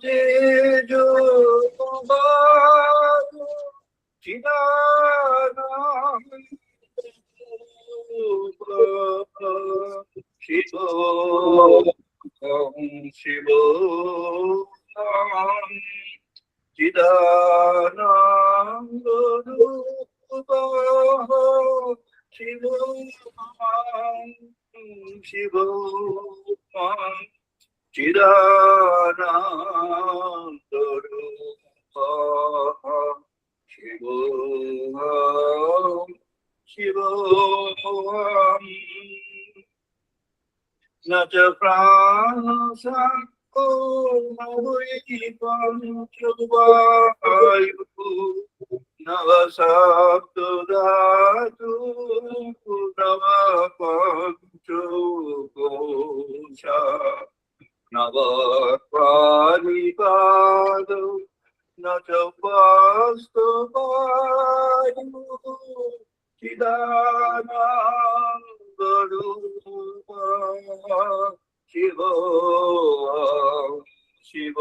তেজো শিব শিব চিদানন্দ রূপ শিব শিব চিদানন্দ রূপ শিব শিব নচ প্রাণ সাক্ষো পঞ্চবায়ু নব সপ্ত ধাতু নব পঞ্চকোশা নব পানিপাদ নচ বাস্তবায়ু চিদানন্দ রূপ শিব শিব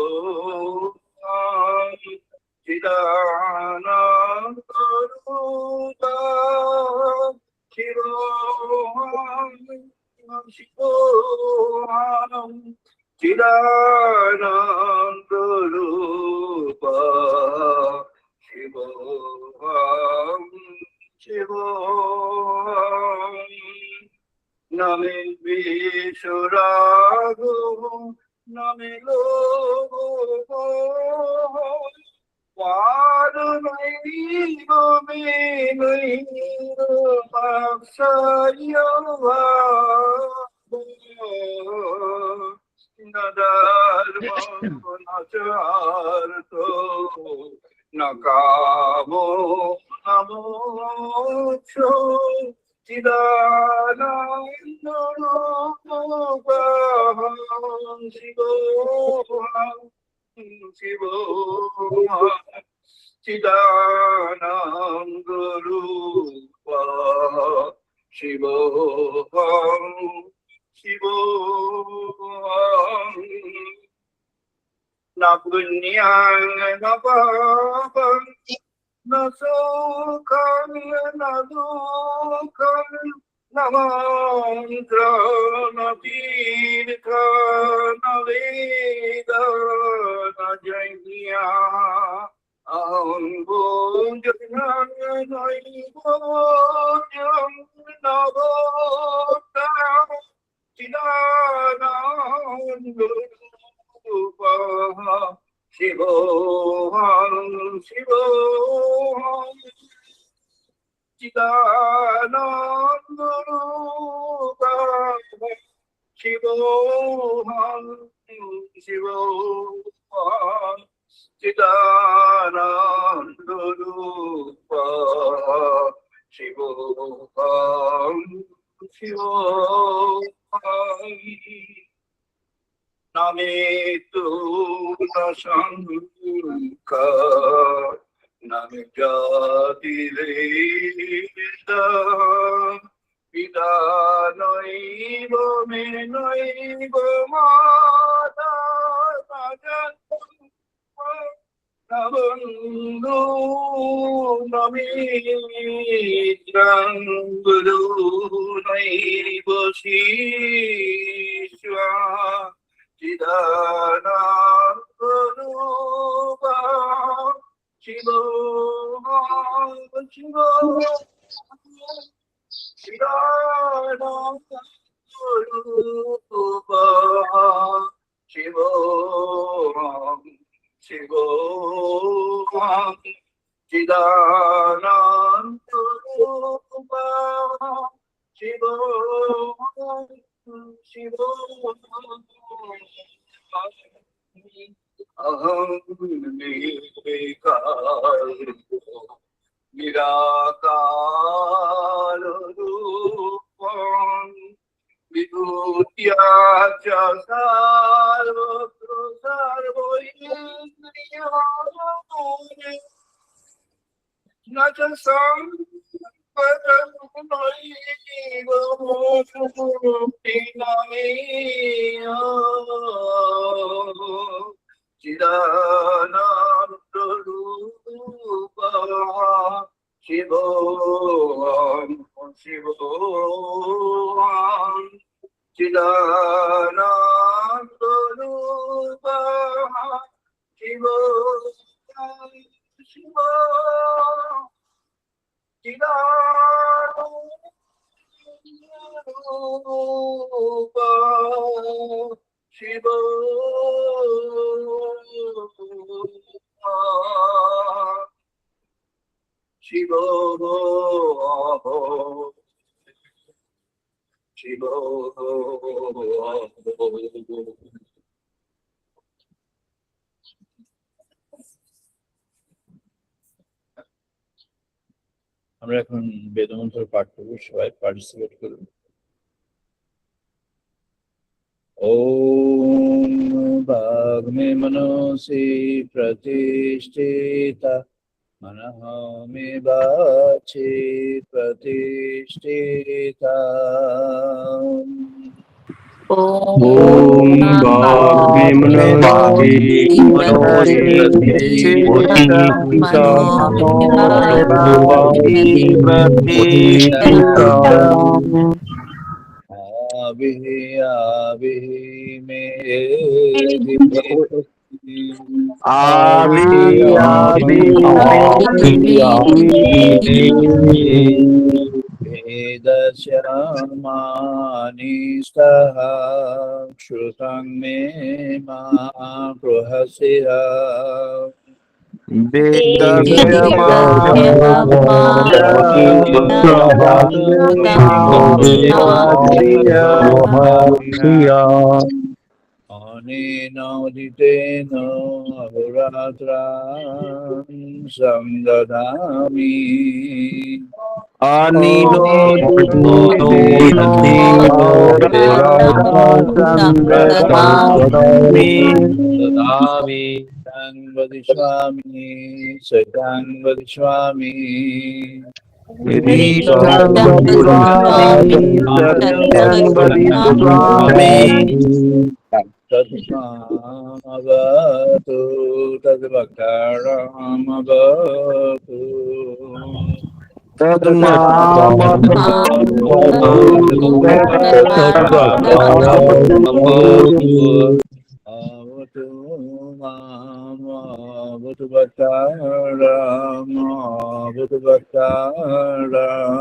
চিদানন্দ রূপ শিব শিব চিদানন্দ রূপ শিব শিব নামে বিশ্বরাগ নামে লোভ পার নৈব নৈব নধর্মাচার্থ নকামো নমোক্ষ চিদানন্দ রূপ শিব শিব চিদানন্দ রূপ শিব শিব না পুণ্যাং না পাপং না সুখং না দুঃখং না মন্ত্র না তীর্থ না বেদ না যজ্ঞা অহং ভোজনং নৈবোজং নভোক্তং চিদানন্দ রূপ শিব শিব চিদানন্দ রূপ শিব শিব চিদানন্দ রূপ শিব শিব নামে তু শঙ্কা নামে জাতি পিতা নৈব মে নৈব মাতা বন্ধু নমিত্রং গুরু নৈব শিষ্যা চিদানন্দ রূপ শিব শিব চিদানন্দ রূপ শিব শিব চিদানন্দ রূপ শিব শিব অহং নিরাকার রূপং বিভূত্যা চ সর্বত্র সর্বইন্দ্রিয়াণি না চ সম্পদং নৈব মোক্ষং নামেয় চিদানন্দরূপা শিবং শিবং চিদানন্দরূপা শিবং শিবং চিদানন্দরূপা শিব শিব শিব আমরা এখন বেদমন্ত্র পাঠ করবো, সবাই পার্টিসিপেট করুন। ওম ভাগ্নে মনসি প্রতিষ্ঠিতা मनः मे वाचि प्रतिष्ठिता। ओम भाग्ने मनोसि प्रतिष्ठिता आविः मे वेदश्यामानिष्टः श्रुतं मे मा बृहस्पतिः अनेनोदितेन अहोरात्रां संदधामि सतं वदिष्यामि सतं वदिष्यामि तद्मामवतु तद्वक्तारमवतु अवतु मामवतु वक्तारमवतु वक्तारम्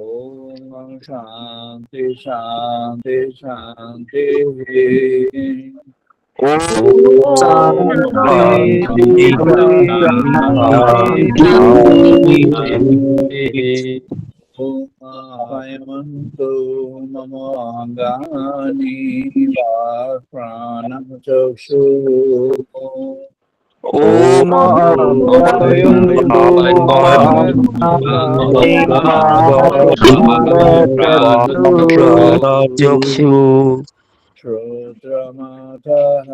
ओम शांति शांति शांति ओमयमन्तु मम अङ्गानि प्राणचक्षु श्रोत्रमाथः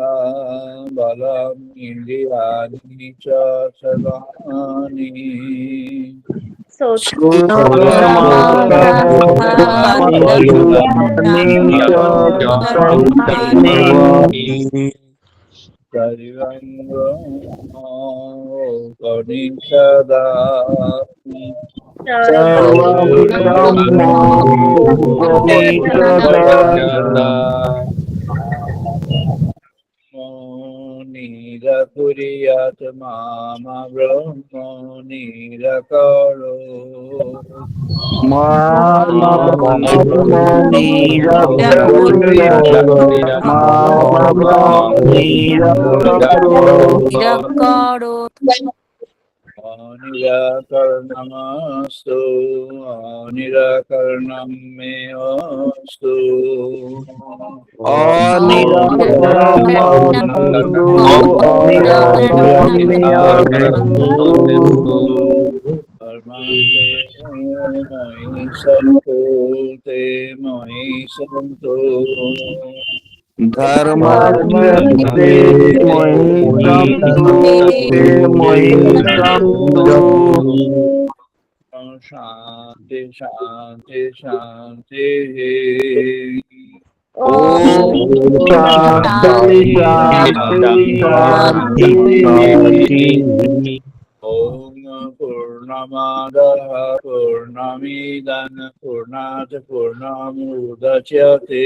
बलम् इन्द्रियाणि च सर्वाणि निरकुर्यात् माम ब्रह्म निरकरो निराकरणमस्तु निराकरणं मे अस्तु मयि सन्तु ते मयि सन्तु धर्मस्ते मयि सन्तु शांति शांति शांति Om Shanti Shanti Shanti. ओम पूर्णमादाः पूर्णमिदं पूर्णात् पूर्णमुदच्यते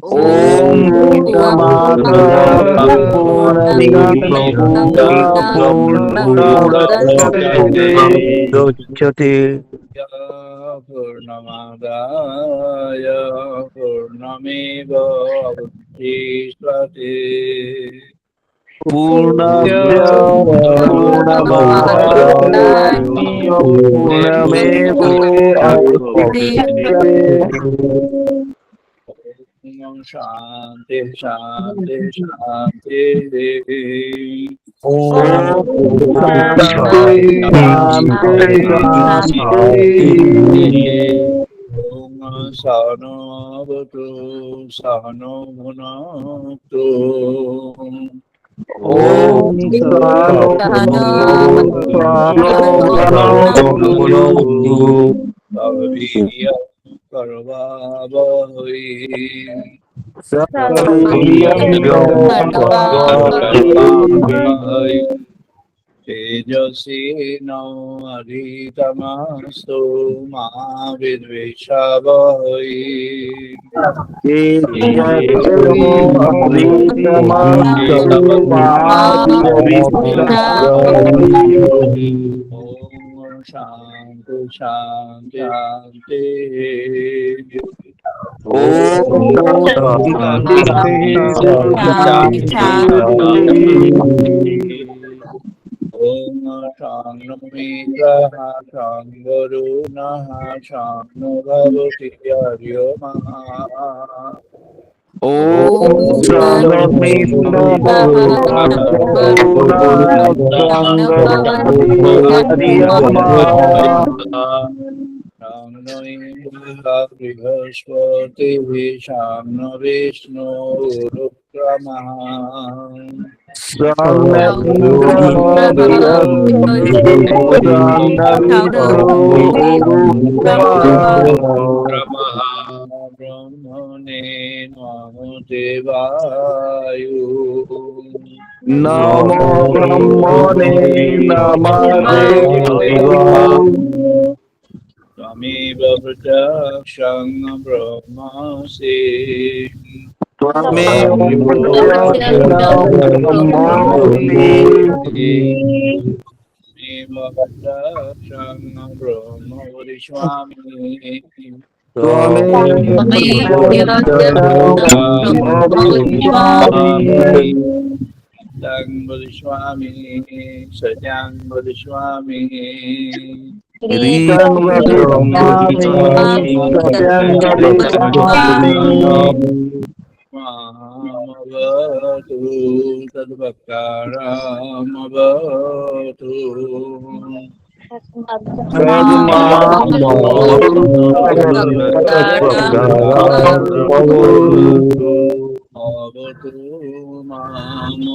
Om Purnamada Purnamidam Purnamudachyate. पूर्णमादाय पूर्णमेवावशिष्यते Purnamya Purnamadaaya Purnameva Avadhyate. Om Shanti Shanti Shanti Om Shanti Shanti Shanti. Om Sahano Bhuttu Sahano Bhunaktu Om Sahano Bhunaktu. Bhavya Karvavai Sarvabhavai Tejasi no adhitamastu ma vidvishavai Om Shanti Shanti Shanti Om Shanamitra Shanvaruna Shanavati Aryama Om Brihaspati Vishana Vishnu Rukrama Brahmane Namo Devayu Namo Brahmane Namadevayu. Swami Bhavachakshang Brahmasi Twameva Brahmasi. Bhavachakshang Brahmavadi Swami Twameva Brahmasi. Dang Swami Sajang Swami Rikam Mamavatu Tadvakaramavatu Avatu Mamavatu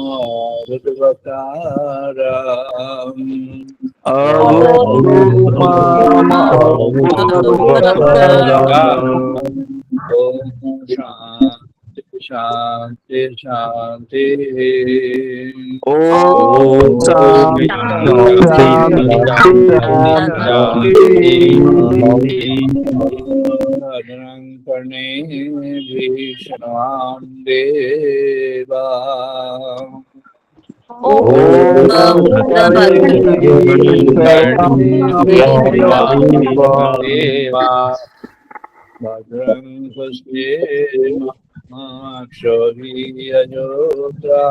Om Shanti Shanti Om Bhadran Karne Vishnuam Deva Bhadran Pasye Makshaviyajodra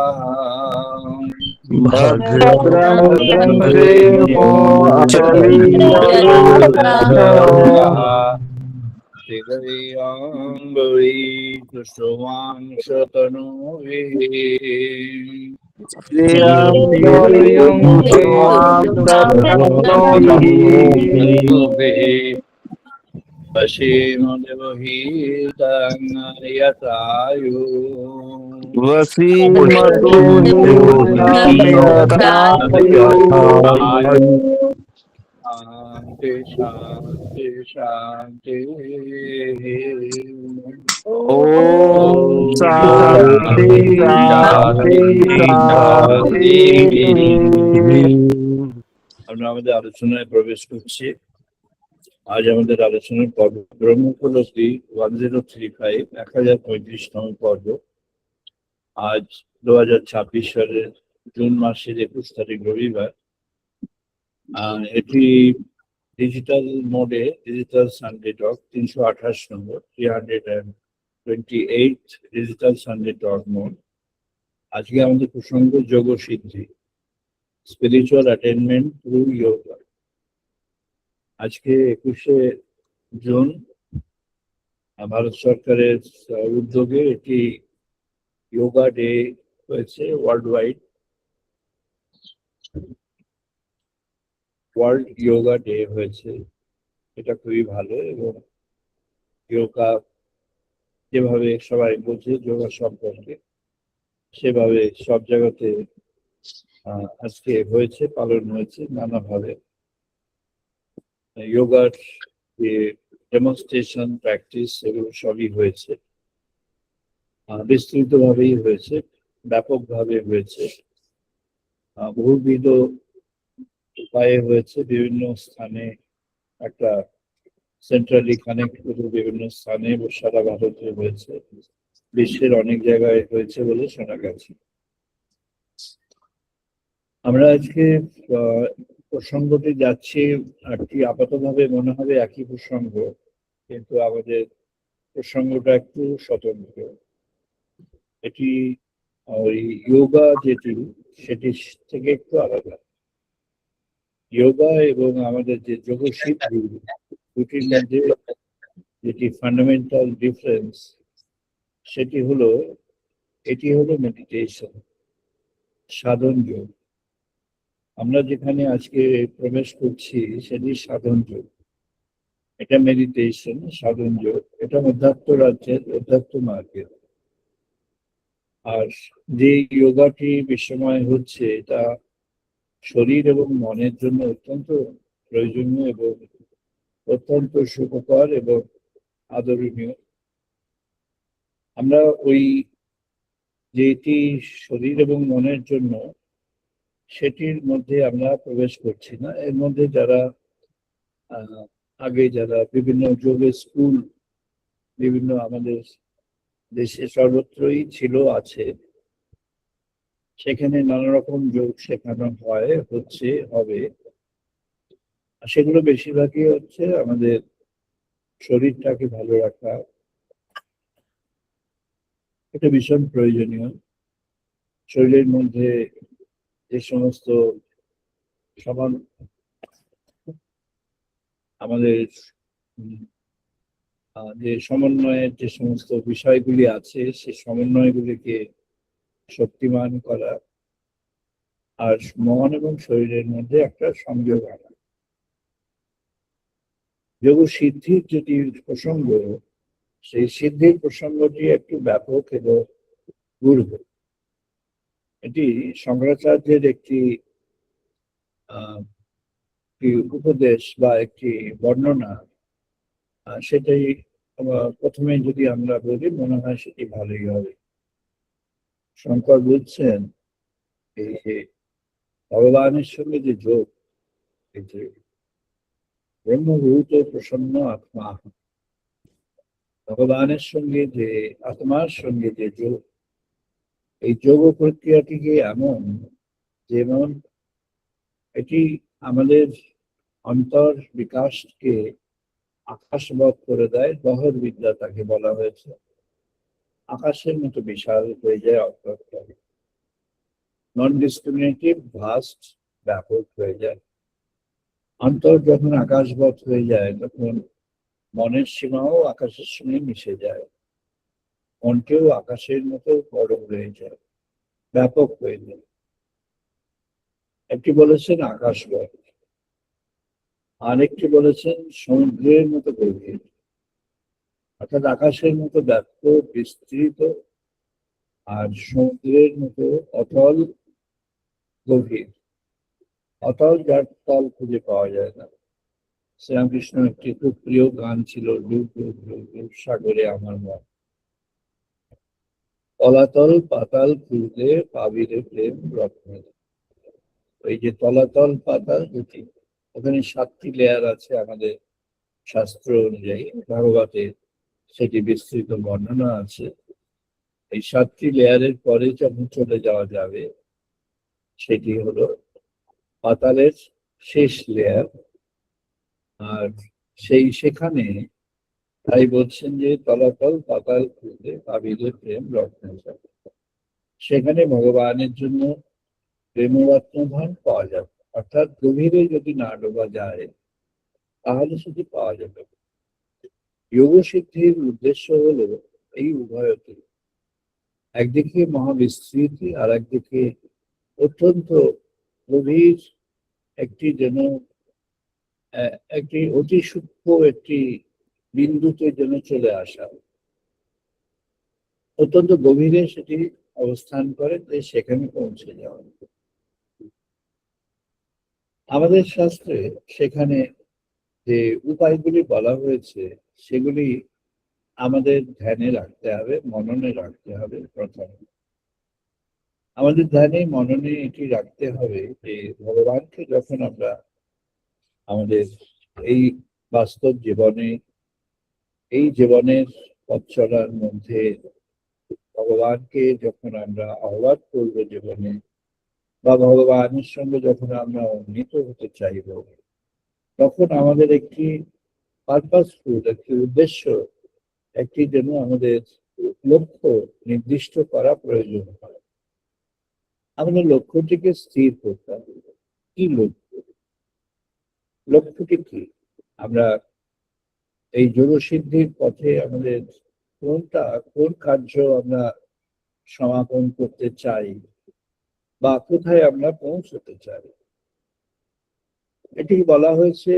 Tigayambari Kusumam Shatanovi Vashimodevahitang Yatayu শান্তি শান্তি শান্তি। Om Shanti Shanti Shanti। আমরা আমাদের আলোচনায় প্রবেশ করছি। আজ আমাদের আলোচনার পর্ব ব্রহ্মকুলতি 1035 1035তম পর্ব। আজ 2026 সালের জুন মাসের 21 তারিখ রবিবার। এটি ডিজিটাল মোডে ডিজিটাল সানডে টক 328 নম্বর 328 ডিজিটাল সানডে টক মোড। আজকে আমাদের প্রসঙ্গ যোগ সিদ্ধি, স্পিরিচুয়াল অ্যাটেনমেন্ট থ্রু যোগা। আজকে 21শে জুন ভারত সরকারের উদ্যোগে এটি যোগা ডে হয়েছে, ওয়ার্ল্ড যোগা ডে হয়েছে। এটা খুবই ভালো। এবং যোগা যেভাবে সবাই বোঝে যোগা সম্পর্কে, সেভাবে সব জায়গাতে আজকে হয়েছে, পালন হয়েছে নানাভাবে। যোগার যে ডেমনস্ট্রেশন প্র্যাকটিস এগুলো সবই হয়েছে, বিস্তৃতভাবেই হয়েছে, ব্যাপকভাবে হয়েছে, বহুবিধ উপায়ে হয়েছে। বিভিন্ন স্থানে একটা সেন্ট্রালি কানেক্ট করে বিভিন্ন স্থানে সারা ভারতে হয়েছে, বিশ্বের অনেক জায়গায় হয়েছে বলে শোনা গেছে। আমরা আজকে প্রসঙ্গটি যাচ্ছি আর কি, আপাতভাবে মনে হবে একই প্রসঙ্গ, কিন্তু আমাদের প্রসঙ্গটা একটু স্বতন্ত্র। এটি ওই যোগা যেটি, সেটি থেকে একটু আলাদা। যোগা এবং আমাদের যে যোগ সিদ্ধি, দুটির মধ্যে যেটি ফান্ডামেন্টাল ডিফারেন্স, সেটি হলো এটি হলো মেডিটেশন, সাধন যোগ। আমরা যেখানে আজকে প্রবেশ করছি সেটি সাধন যোগ। এটা মেডিটেশন, সাধন যোগ, এটা অধ্যাত্ম রাজ্যের অধ্যাত্ম মার্গের। আর যে যোগাটি বিশ্বময় হচ্ছে, এটা শরীর এবং মনের জন্য অত্যন্ত প্রয়োজনীয় এবং অত্যন্ত সুখকর এবং আদরণীয়। আমরা ওই যেটি শরীর এবং মনের জন্য, সেটির মধ্যে আমরা প্রবেশ করছি না। এর মধ্যে যারা আগে যারা বিভিন্ন যোগের স্কুল বিভিন্ন আমাদের দেশে সর্বত্রই ছিল, আছে, সেখানে নানা রকম যোগ শেখানো হয়, হচ্ছে, হবে। সেগুলো বেশিরভাগই হচ্ছে আমাদের শরীরটাকে ভালো রাখা, এটা ভীষণ প্রয়োজনীয়। শরীরের মধ্যে যে সমস্ত সমান আমাদের যে সমন্বয়ের যে সমস্ত বিষয়গুলি আছে, সেই সমন্বয়গুলিকে শক্তিমান করা, আর মন এবং শরীরের মধ্যে একটা সংযোগ আনা। যোগ সিদ্ধির যেটি প্রসঙ্গ, সেই সিদ্ধির প্রসঙ্গটি একটু ব্যাপক এবং গূঢ়। এটি শঙ্করাচার্যের একটি উপদেশ বা একটি বর্ণনা। সেটাই প্রথমে যদি আমরা বলি, মনে হয় সেটি ভালোই হবে। শঙ্কর বলছেন এই যে ভগবানের সঙ্গে যে যোগ, এই যে ব্রহ্মভূত প্রসন্ন আত্মা, ভগবানের সঙ্গে যে আত্মার সঙ্গে যে যোগ, এই যোগ প্রক্রিয়াটিকে এমন যেমন এটি আমাদের অন্তর বিকাশকে আকাশবৎ করে দেয়। বহর বিদ্যা তাকে বলা হয়েছে। আকাশের মতো বিশাল হয়ে যায় অন্তরটা, নন ডিসক্রিমিনেটিভ, ভাস্ট, ব্যাপক হয়ে যায়। অন্তর যখন আকাশবৎ হয়ে যায়, তখন মনের সীমাও আকাশের সঙ্গে মিশে যায়। মনকেও আকাশের মতো বড় হয়ে যায়, ব্যাপক হয়ে যায়। একটি বলেছেন আকাশবৎ, আরেকটি বলেছেন সমুদ্রের মতো গভীর। অর্থাৎ আকাশের মতো ব্যাপ্ত, বিস্তৃত, আর সমুদ্রের মতো অতল গভীর। অতল যার তল খুঁজে পাওয়া যায় না, শ্রীরামকৃষ্ণ একটি খুব প্রিয় গান ছিল, ডুব ডুব ডুব ডুব সাগরে আমার মন, তলাতল পাতাল খুঁজলে পাবিরে প্রেম রত্ন। এই যে তলাতল পাতাল দুটি, ওখানে 7টি লেয়ার আছে আমাদের শাস্ত্র অনুযায়ী, ভাগবতে সেটি বিস্তৃত বর্ণনা আছে। এই 7টি লেয়ারের পরে যখন চলে যাওয়া যাবে, সেটি হলো পাতালের শেষ লেয়ার। আর সেখানে তাই বলছেন যে তলাতল পাতাল খুঁজলে পাবিলে প্রেম রত্ন। সেখানে ভগবানের জন্য প্রেমরত্ন ধন পাওয়া যাবে, অর্থাৎ গভীরে যদি না ডোবা যায় তাহলে সেটি পাওয়া যাবে। যোগ সিদ্ধির উদ্দেশ্য হলো এই উভয়টি, একদিকে মহাবিস্তৃতি আর একদিকে অত্যন্ত গভীর একটি যেন একটি অতি সূক্ষ্ম একটি বিন্দুতে যেন চলে আসা, অত্যন্ত গভীরে সেটি অবস্থান করে, তাই সেখানে পৌঁছে যাওয়া। আমাদের শাস্ত্রে সেখানে যে উপায়গুলি বলা হয়েছে সেগুলি আমাদের ধ্যানে রাখতে হবে, মননে রাখতে হবে। প্রথমে আমাদের ধ্যানে মননে এটি রাখতে হবে যে ভগবানকে যখন আমরা আমাদের এই বাস্তব জীবনে, এই জীবনের পথ চলার মধ্যে ভগবানকে যখন আমরা আহ্বান করবো জীবনে, বা ভগবানের সঙ্গে যখন আমরা উন্নীত হতে চাইব, তখন আমাদের একটি পারপাসফুল একটি উদ্দেশ্য, একটি যেন আমাদের লক্ষ্য নির্দিষ্ট করা প্রয়োজন হয়। আমাদের লক্ষ্যটিকে স্থির করতে হবে। কি লক্ষ্য? লক্ষ্যটি কি? আমরা এই যোগসিদ্ধির পথে আমাদের কোন কার্য আমরা সমাপন করতে চাই, বা কোথায় আমরা পৌঁছতে চাই। এটি বলা হয়েছে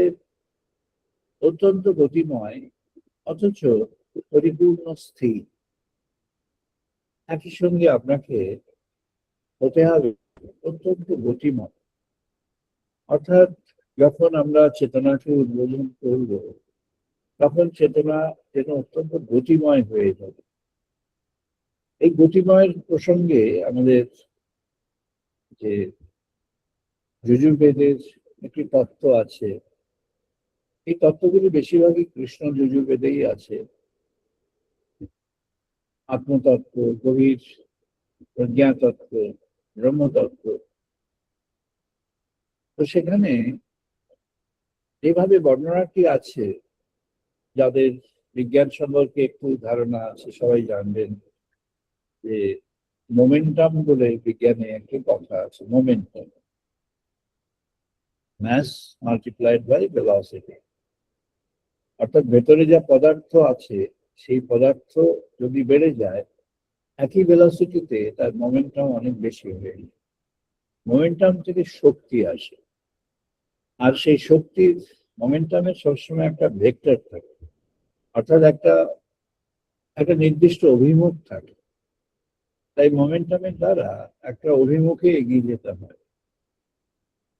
অত্যন্ত গতিময় অথচ পরিপূর্ণ স্থির। একই সঙ্গে আপনাকে হতে হবে অত্যন্ত গতিময়, অর্থাৎ যখন আমরা চেতনাকে উদ্বোধন করব তখন চেতনা যেন অত্যন্ত গতিময় হয়ে যাবে। এই গতিময়ের প্রসঙ্গে আমাদের যে যজুর্বেদের একটি তত্ত্ব আছে, এই তত্ত্বগুলি বেশিরভাগই কৃষ্ণ যজুর্বেদেই আছে। আত্মতত্ত্ব, গভীর প্রজ্ঞাতত্ত্ব, ব্রহ্মতত্ত্ব। তো সেখানে যেভাবে বর্ণনাটি আছে, যাদের বিজ্ঞান সম্পর্কে একটু ধারণা আছে সবাই জানবেন যে মোমেন্টাম বলে বিজ্ঞানে একটি কথা আছে। Momentum, mass multiplied by velocity. অর্থাৎ ভেতরে যা পদার্থ আছে সেই পদার্থ যদি বেড়ে যায়, একই ভেলোসিটিতে তার মোমেন্টাম অনেক বেশি হয়ে যায়। মোমেন্টাম থেকে শক্তি আসে, আর সেই শক্তির মোমেন্টামের সবসময় একটা ভেক্টর থাকে, অর্থাৎ একটা একটা নির্দিষ্ট অভিমুখ থাকে। তাই মোমেন্টামের দ্বারা একটা অভিমুখে এগিয়ে যেতে হয়।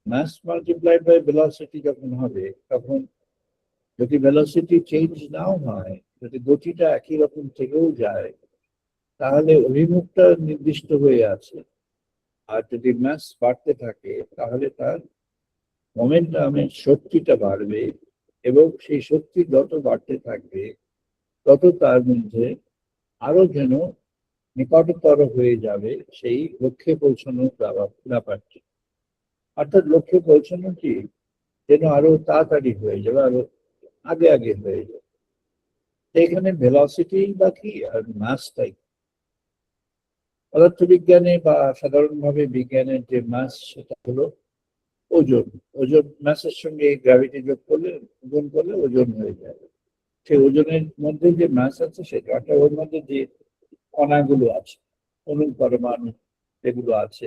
মাস মাল্টিপ্লাইড বাই ভেলোসিটি যখন হবে, তখন যদি ভেলোসিটি চেঞ্জ নাও হয়, যদি গতিটা একই রকম থেকেও যায়, তাহলে অভিমুখটা নির্দিষ্ট হয়ে আছে। আর যদি মাস বাড়তে থাকে তাহলে তার মোমেন্টামের শক্তিটা বাড়বে, এবং সেই শক্তি যত বাড়তে থাকবে তত তার মধ্যে আরো যেন নিকটতর হয়ে যাবে সেই লক্ষ্যে পৌঁছানোর ব্যাপারটি। অর্থাৎ লক্ষ্যে পৌঁছানোটি যেন আরো তাড়াতাড়ি হয়ে যাবে, আরো আগে আগে হয়ে যাবে। এখানে ভেলোসিটি বা কি আর মাসটাই। পদার্থবিজ্ঞানে বা সাধারণভাবে বিজ্ঞানের যে মাস, সেটা হলো ওজন। ওজন মাসের সঙ্গে গ্র্যাভিটি যোগ করলে, গুণ করলে ওজন হয়ে যাবে। সেই ওজনের মধ্যে যে মাস আছে সেটা, অর্থাৎ ওর মধ্যে যে কণাগুলো আছে, অণু পরমাণু যেগুলো আছে,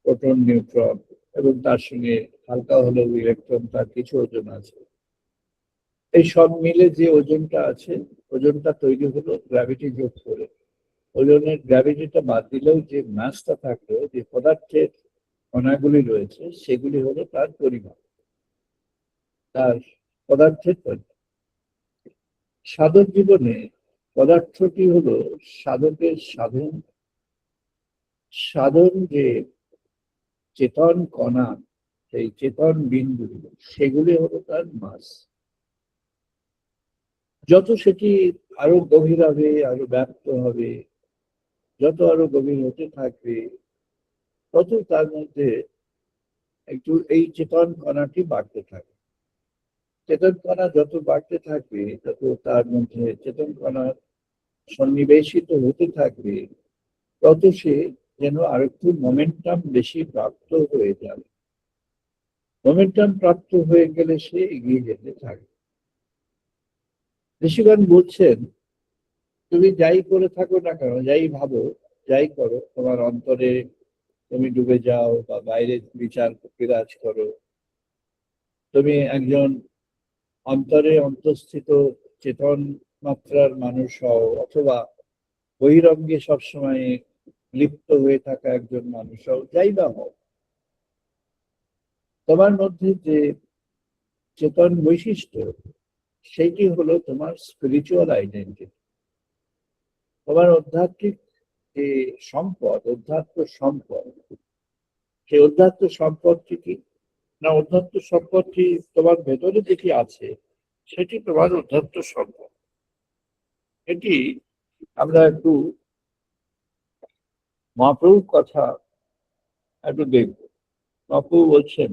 প্রোটন নিউট্রন, এবং তার সঙ্গে হালকা হলেও ইলেকট্রন, তার কিছু ওজন আছে। এই সব মিলে যে ওজনটা আছে, ওজনটা তৈরি হলো গ্র্যাভিটি যোগ করে। ওজনের গ্র্যাভিটিটা বাদ দিলেও যে মাসটা থাকলো, যে পদার্থের কণাগুলি রয়েছে, সেগুলি হলো তার পরিমাণ, তার পদার্থের তৈরি। সাধক জীবনে পদার্থটি হলো সাধকের সাধন। সাধন যে চেতন কণা, সেই চেতন বিন্দু, সেগুলি হলো তার মাস। যত সেটি আরো গভীর হবে, আরো ব্যপ্ত হবে, যত আরো গভীর হতে থাকবে, তত তার মধ্যে একটু এই চেতন কণাটি বাড়তে থাকে। চেতন কণা যত বাড়তে থাকবে, তত তার মধ্যে চেতন কণার সন্নিবেশিত হতে থাকবে, তত সে যেন আরেকটু মোমেন্টাম বেশি প্রাপ্ত হয়ে যাবে। মোমেন্টাম প্রাপ্ত হয়ে গেলে সে এগিয়ে যেতে থাকবে। ঋষিগণ বলছেন, তুমি যাই করে থাকো না কেন, যাই ভাবো, যাই করো, তোমার অন্তরে তুমি ডুবে যাও বা বাইরে বিচার বিরাজ করো, তুমি একজন অন্তরে অন্তঃস্থিত চেতন মাত্রার মানুষ হও, অথবা বহিরঙ্গে সবসময় লিপ্ত হয়ে থাকা একজন মানুষ হও, যাই বা হও, তোমার মধ্যে যে চেতন বৈশিষ্ট্য, সেইটি হলো তোমার স্পিরিচুয়াল আইডেন্টিটি। তোমার আধ্যাত্মিক যে সম্পদ, অধ্যাত্ম সম্পদ, সেই অধ্যাত্ম সম্পদটি কি না? অধ্যাত্ম সম্পদটি তোমার ভেতরে যেটি আছে, সেটি তোমার অধ্যাত্ম সম্পদ। এটি আমরা একটু মহাপ্রভুর কথা একটু দেখব। মহাপ্রভু বলছেন,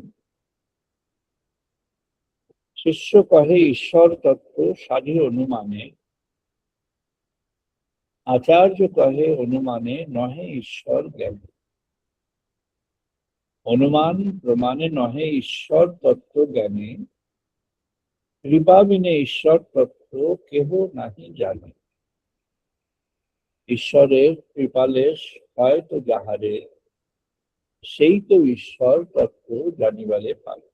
শিষ্য কহে ঈশ্বর তত্ত্ব সাধি অনুমানে, আচার্য কহে অনুমানে নহে ঈশ্বর জ্ঞান। অনুমান প্রমাণে নহে ঈশ্বর তত্ত্ব জ্ঞানে, কৃপা বিনে ঈশ্বর তত্ত্ব কেহ নাহি জানে। ঈশ্বরের কৃপালেশ হয়তো যাহারে, সেই তো ঈশ্বর তত্ত্ব জানিবারে পারে।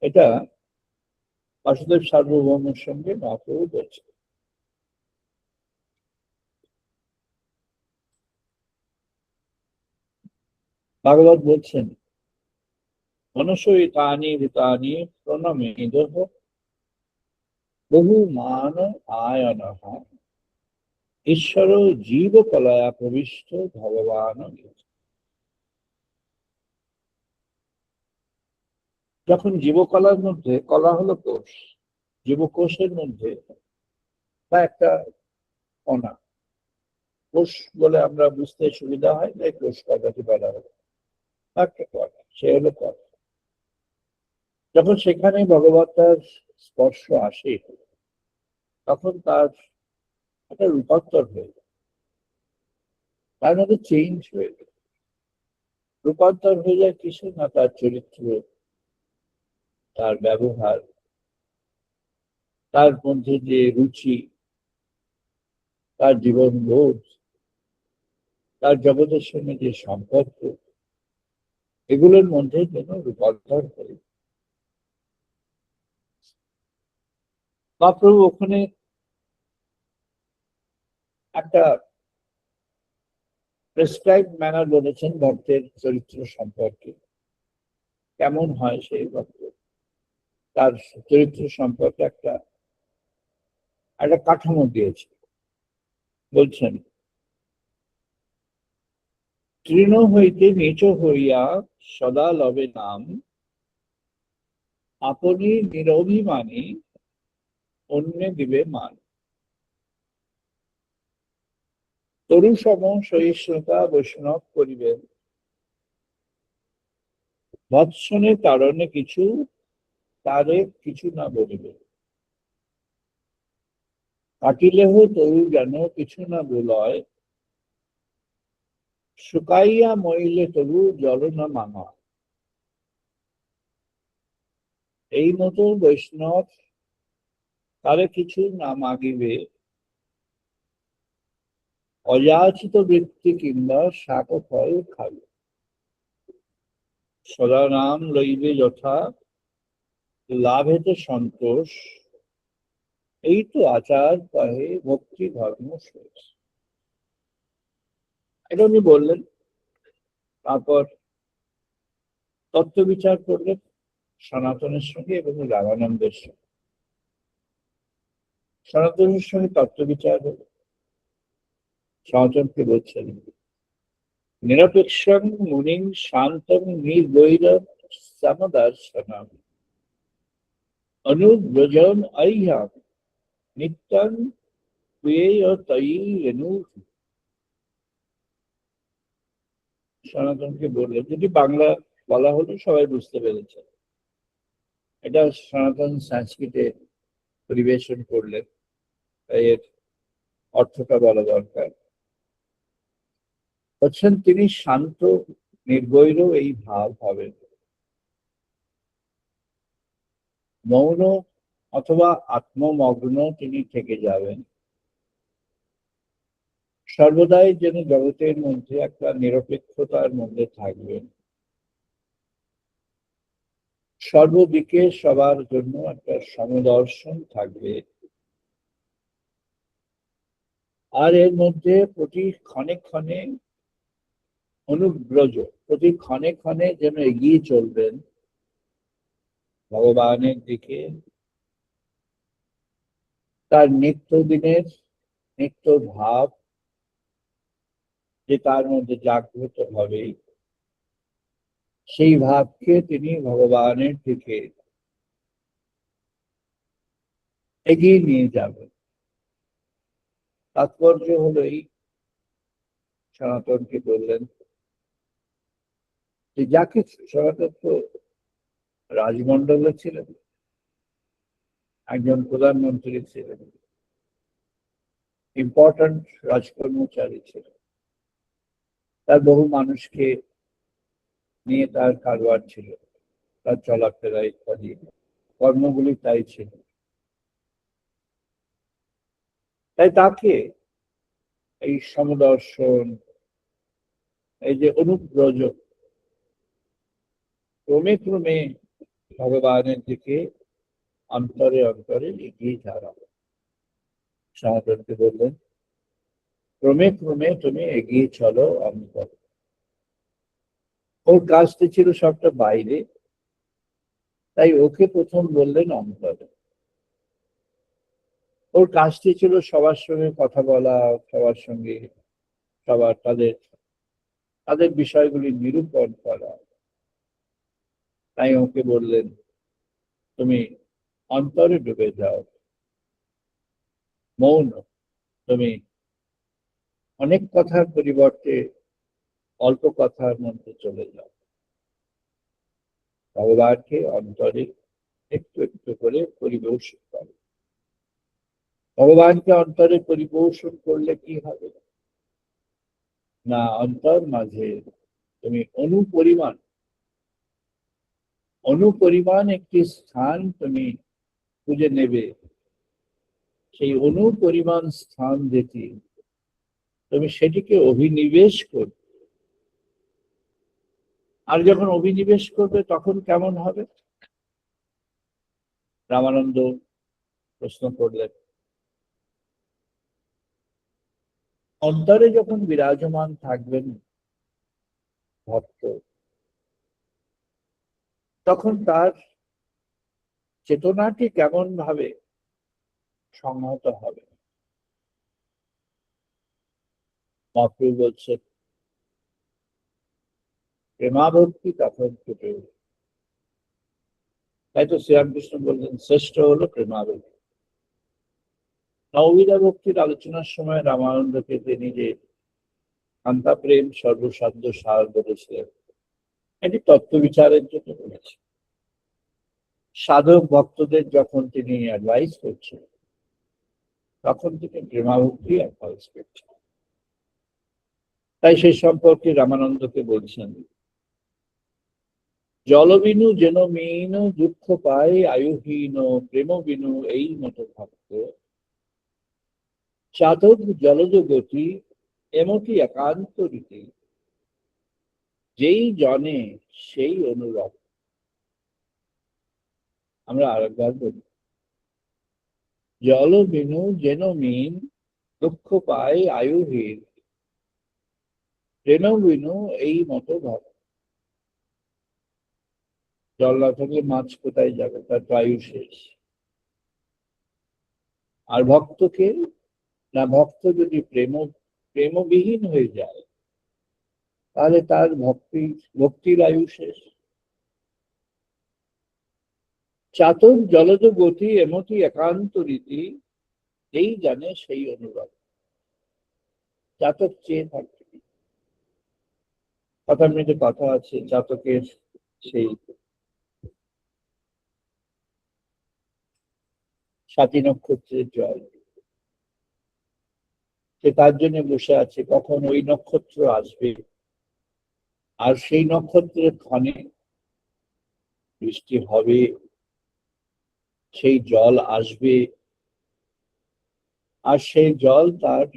এটা বাসুদেব সার্বভৌমের সঙ্গে মহাপ্রভু বলছে। ভাগবত বলছেন, মনসই তানি ভূতানি প্রণমেদঃ বহু মান আয়নঃ, ঈশ্বর জীব কলয়া প্রবিষ্ট ভগবান। যখন জীবকলার মধ্যে, কলা হলো কোষ, জীবকোষের মধ্যে বা একটা কণা, কোষ বলে আমরা বুঝতে সুবিধা হয়, তাই কোষ কথাটি বলা হলো, একটা কণা, সে হলো কণা। যখন সেখানে ভগবতার স্পর্শ আসে, তখন তার একটা রূপান্তর হয়ে যায়, তার মধ্যে চেঞ্জ হয়ে যায়। রূপান্তর হয়ে যায় কিছু না, তার চরিত্র, তার ব্যবহার, তার মধ্যে যে রুচি, তার জীবন বোধ, তার জগতের সঙ্গে যে সম্পর্ক, এগুলোর মধ্যে যেন রূপান্তর করে। মহাপ্রভু ওখানে একটা প্রেসক্রাইব ম্যানার বলেছেন ভক্তের চরিত্র সম্পর্কে, কেমন হয় সেই ভক্ত, তার চরিত্র সম্পর্কে একটা একটা কাঠামো দিয়েছে। বলছেন, তৃণ হইতে নিচ হইয়া সদা লবে নাম, আপনি নিরভিমানী অন্যে দিবে মান। তরু সম সহিষ্ণুতা বৈষ্ণব করিবেন, ভৎসনে তারণে কিছু তারে কিছু না বলিবে। কাটিলেহ তরু যেন কিছু না বলয়, শুকাইয়া মইলে তরু জল না মানা। এই মতো বৈষ্ণব তারে কিছু না মাগিবে, অযাচিত বৃত্তি কিংবা শাক ফল খাবে। সদা নাম লইবে যথা, লাভেতে সন্তোষ, এই তো আচার কহে ভক্তি ধর্ম শেষ। এটা উনি বললেন, তারপর তত্ত্ব বিচার করলেন, সনাতনের সঙ্গে এবং রামানন্দের সঙ্গে। সনাতনের সঙ্গে তত্ত্ববিচার হলো। সনাতনকে বলছেন নিরপেক্ষং মুনিং শান্তং নির্বৈরম সমদর্শনম অনুব্রজন অহ্যাম নিত্যং প্রেয়তয়ী রেণু। সনাতনকে বললেন, যদি বাংলা বলা হলো সবাই বুঝতে পেরেছে, এটা সনাতন সংস্কৃতে পরিবেশন করলেন, তাই এর অর্থটা বলা দরকার। বলছেন তিনি শান্ত নির্বৈর এই ভাব হবেন, মৌন অথবা আত্মমগ্ন তিনি থেকে যাবেন, সর্বদাই যেন জগতের মধ্যে একটা নিরপেক্ষতার মধ্যে থাকবেন, সর্বদিকে সবার জন্য একটা সমদর্শন থাকবে, আর এর মধ্যে প্রতি ক্ষণে ক্ষণে অনুব্রজ, প্রতি ক্ষণে ক্ষণে যেন এগিয়ে চলবেন ভগবানের দিকে, তার নিত্যদিনের নিত্য ভাব যে তার মধ্যে জাগ্রত হবে, সেই ভাবকে তিনি ভগবানের দিকে এগিয়ে নিয়ে যাবেন। তাৎপর্য হলো এই, সনাতনকে বললেন যে যা কিছু, সনাতন তো রাজমণ্ডলে ছিলেন, একজন প্রধানমন্ত্রী ছিলেন, ইম্পর্টেন্ট রাজকর্মচারী ছিলেন, তার বহু মানুষকে নিয়ে তার কারবার ছিল, তার চলাফেরা ইত্যাদি কর্মগুলি তাই ছিল। তাই তাকে এই সমদর্শন, এই যে অনুব্রজ, ক্রমে ক্রমে ভগবানের দিকে অন্তরে অন্তরে এগিয়ে যাওয়া। সনাতনকে বললেন ক্রমে ক্রমে তুমি এগিয়ে চলো অন্তরে। ওর কাজটি ছিল সবটা বাইরে, তাই ওকে প্রথম বললেন অন্তরে। ওর কাজটি ছিল সবার সঙ্গে কথা বলা, সবার সঙ্গে সবার তাদের তাদের বিষয়গুলি নিরূপণ করা, তাই ওকে বললেন তুমি অন্তরে ডুবে যাও, মৌন, তুমি অনেক কথার পরিবর্তে অল্প কথার মধ্যে চলে যাও, ভগবানকে অন্তরে একটু একটু করে পরিবেশন করো। ভগবানকে অন্তরে পরিবেশন করলে কি হবে না, অন্তর মাঝে তুমি অনুপরিমাণ একটি স্থান তুমি খুঁজে নেবে, সেই অনুপরিমাণ স্থান যেটি তুমি সেটিকে অভিনিবেশ করবে। আর যখন অভিনিবেশ করবে তখন কেমন হবে? রামানন্দ প্রশ্ন করলেন, অন্তরে যখন বিরাজমান থাকবেন ভক্ত, তখন তার চেতনাটি কেমন ভাবে সংহত হবে? মহাপ্রভু বলছেন প্রেমাভক্তি তখন ফুটে উঠবে। তাই তো শ্রীরামকৃষ্ণ বললেন শ্রেষ্ঠ হলো প্রেমাভক্তি। নববিধা ভক্তির আলোচনার সময় রামানন্দকে তিনি যে কান্তা প্রেম সর্বসাধ্য সার বলেছিলেন, এটি তত্ত্ব বিচারের জন্য বলেছেন। সাধক ভক্তদের যখন তিনি অ্যাডভাইস করছেন, তখন তিনি প্রেমাভক্তি অ্যাডভাইস করছেন। তাই সেই সম্পর্কে রামানন্দকে বলছেন, জলবিনু যেন মিন দুঃখ পায় আয়ুহীন প্রেম বিনু এই মতো ভক্ত, চাতক জলজ গতি এমতি একান্ত রীতি, যেই জনে সেই অনুরক্ত। আমরা আরেকবার বলি, জল বিনু যেন মিন দুঃখ পায় আয়ুহীন প্রেম বিনু এই মতো ভক্ত, জল না থাকলে মাছ কোথায় যাবে, তার তো আয়ু শেষ। আর ভক্তকে, না ভক্ত যদি প্রেমবিহীন হয়ে যায়, তাহলে তার ভক্তির আয়ু শেষ। চাতক জলজ গতি এমতি একান্ত রীতি, যেই জানে সেই অনুরাগ। চাতক চেয়ে থাকে, কথার মধ্যে কথা আছে, চাতকের সেই স্বাতী নক্ষত্রের জল, সে তার জন্য বসে আছে কখন ওই নক্ষত্র আসবে, আর সেই নক্ষত্রের ক্ষণে বৃষ্টি হবে, সেই জল আসবে, আর সেই জল তার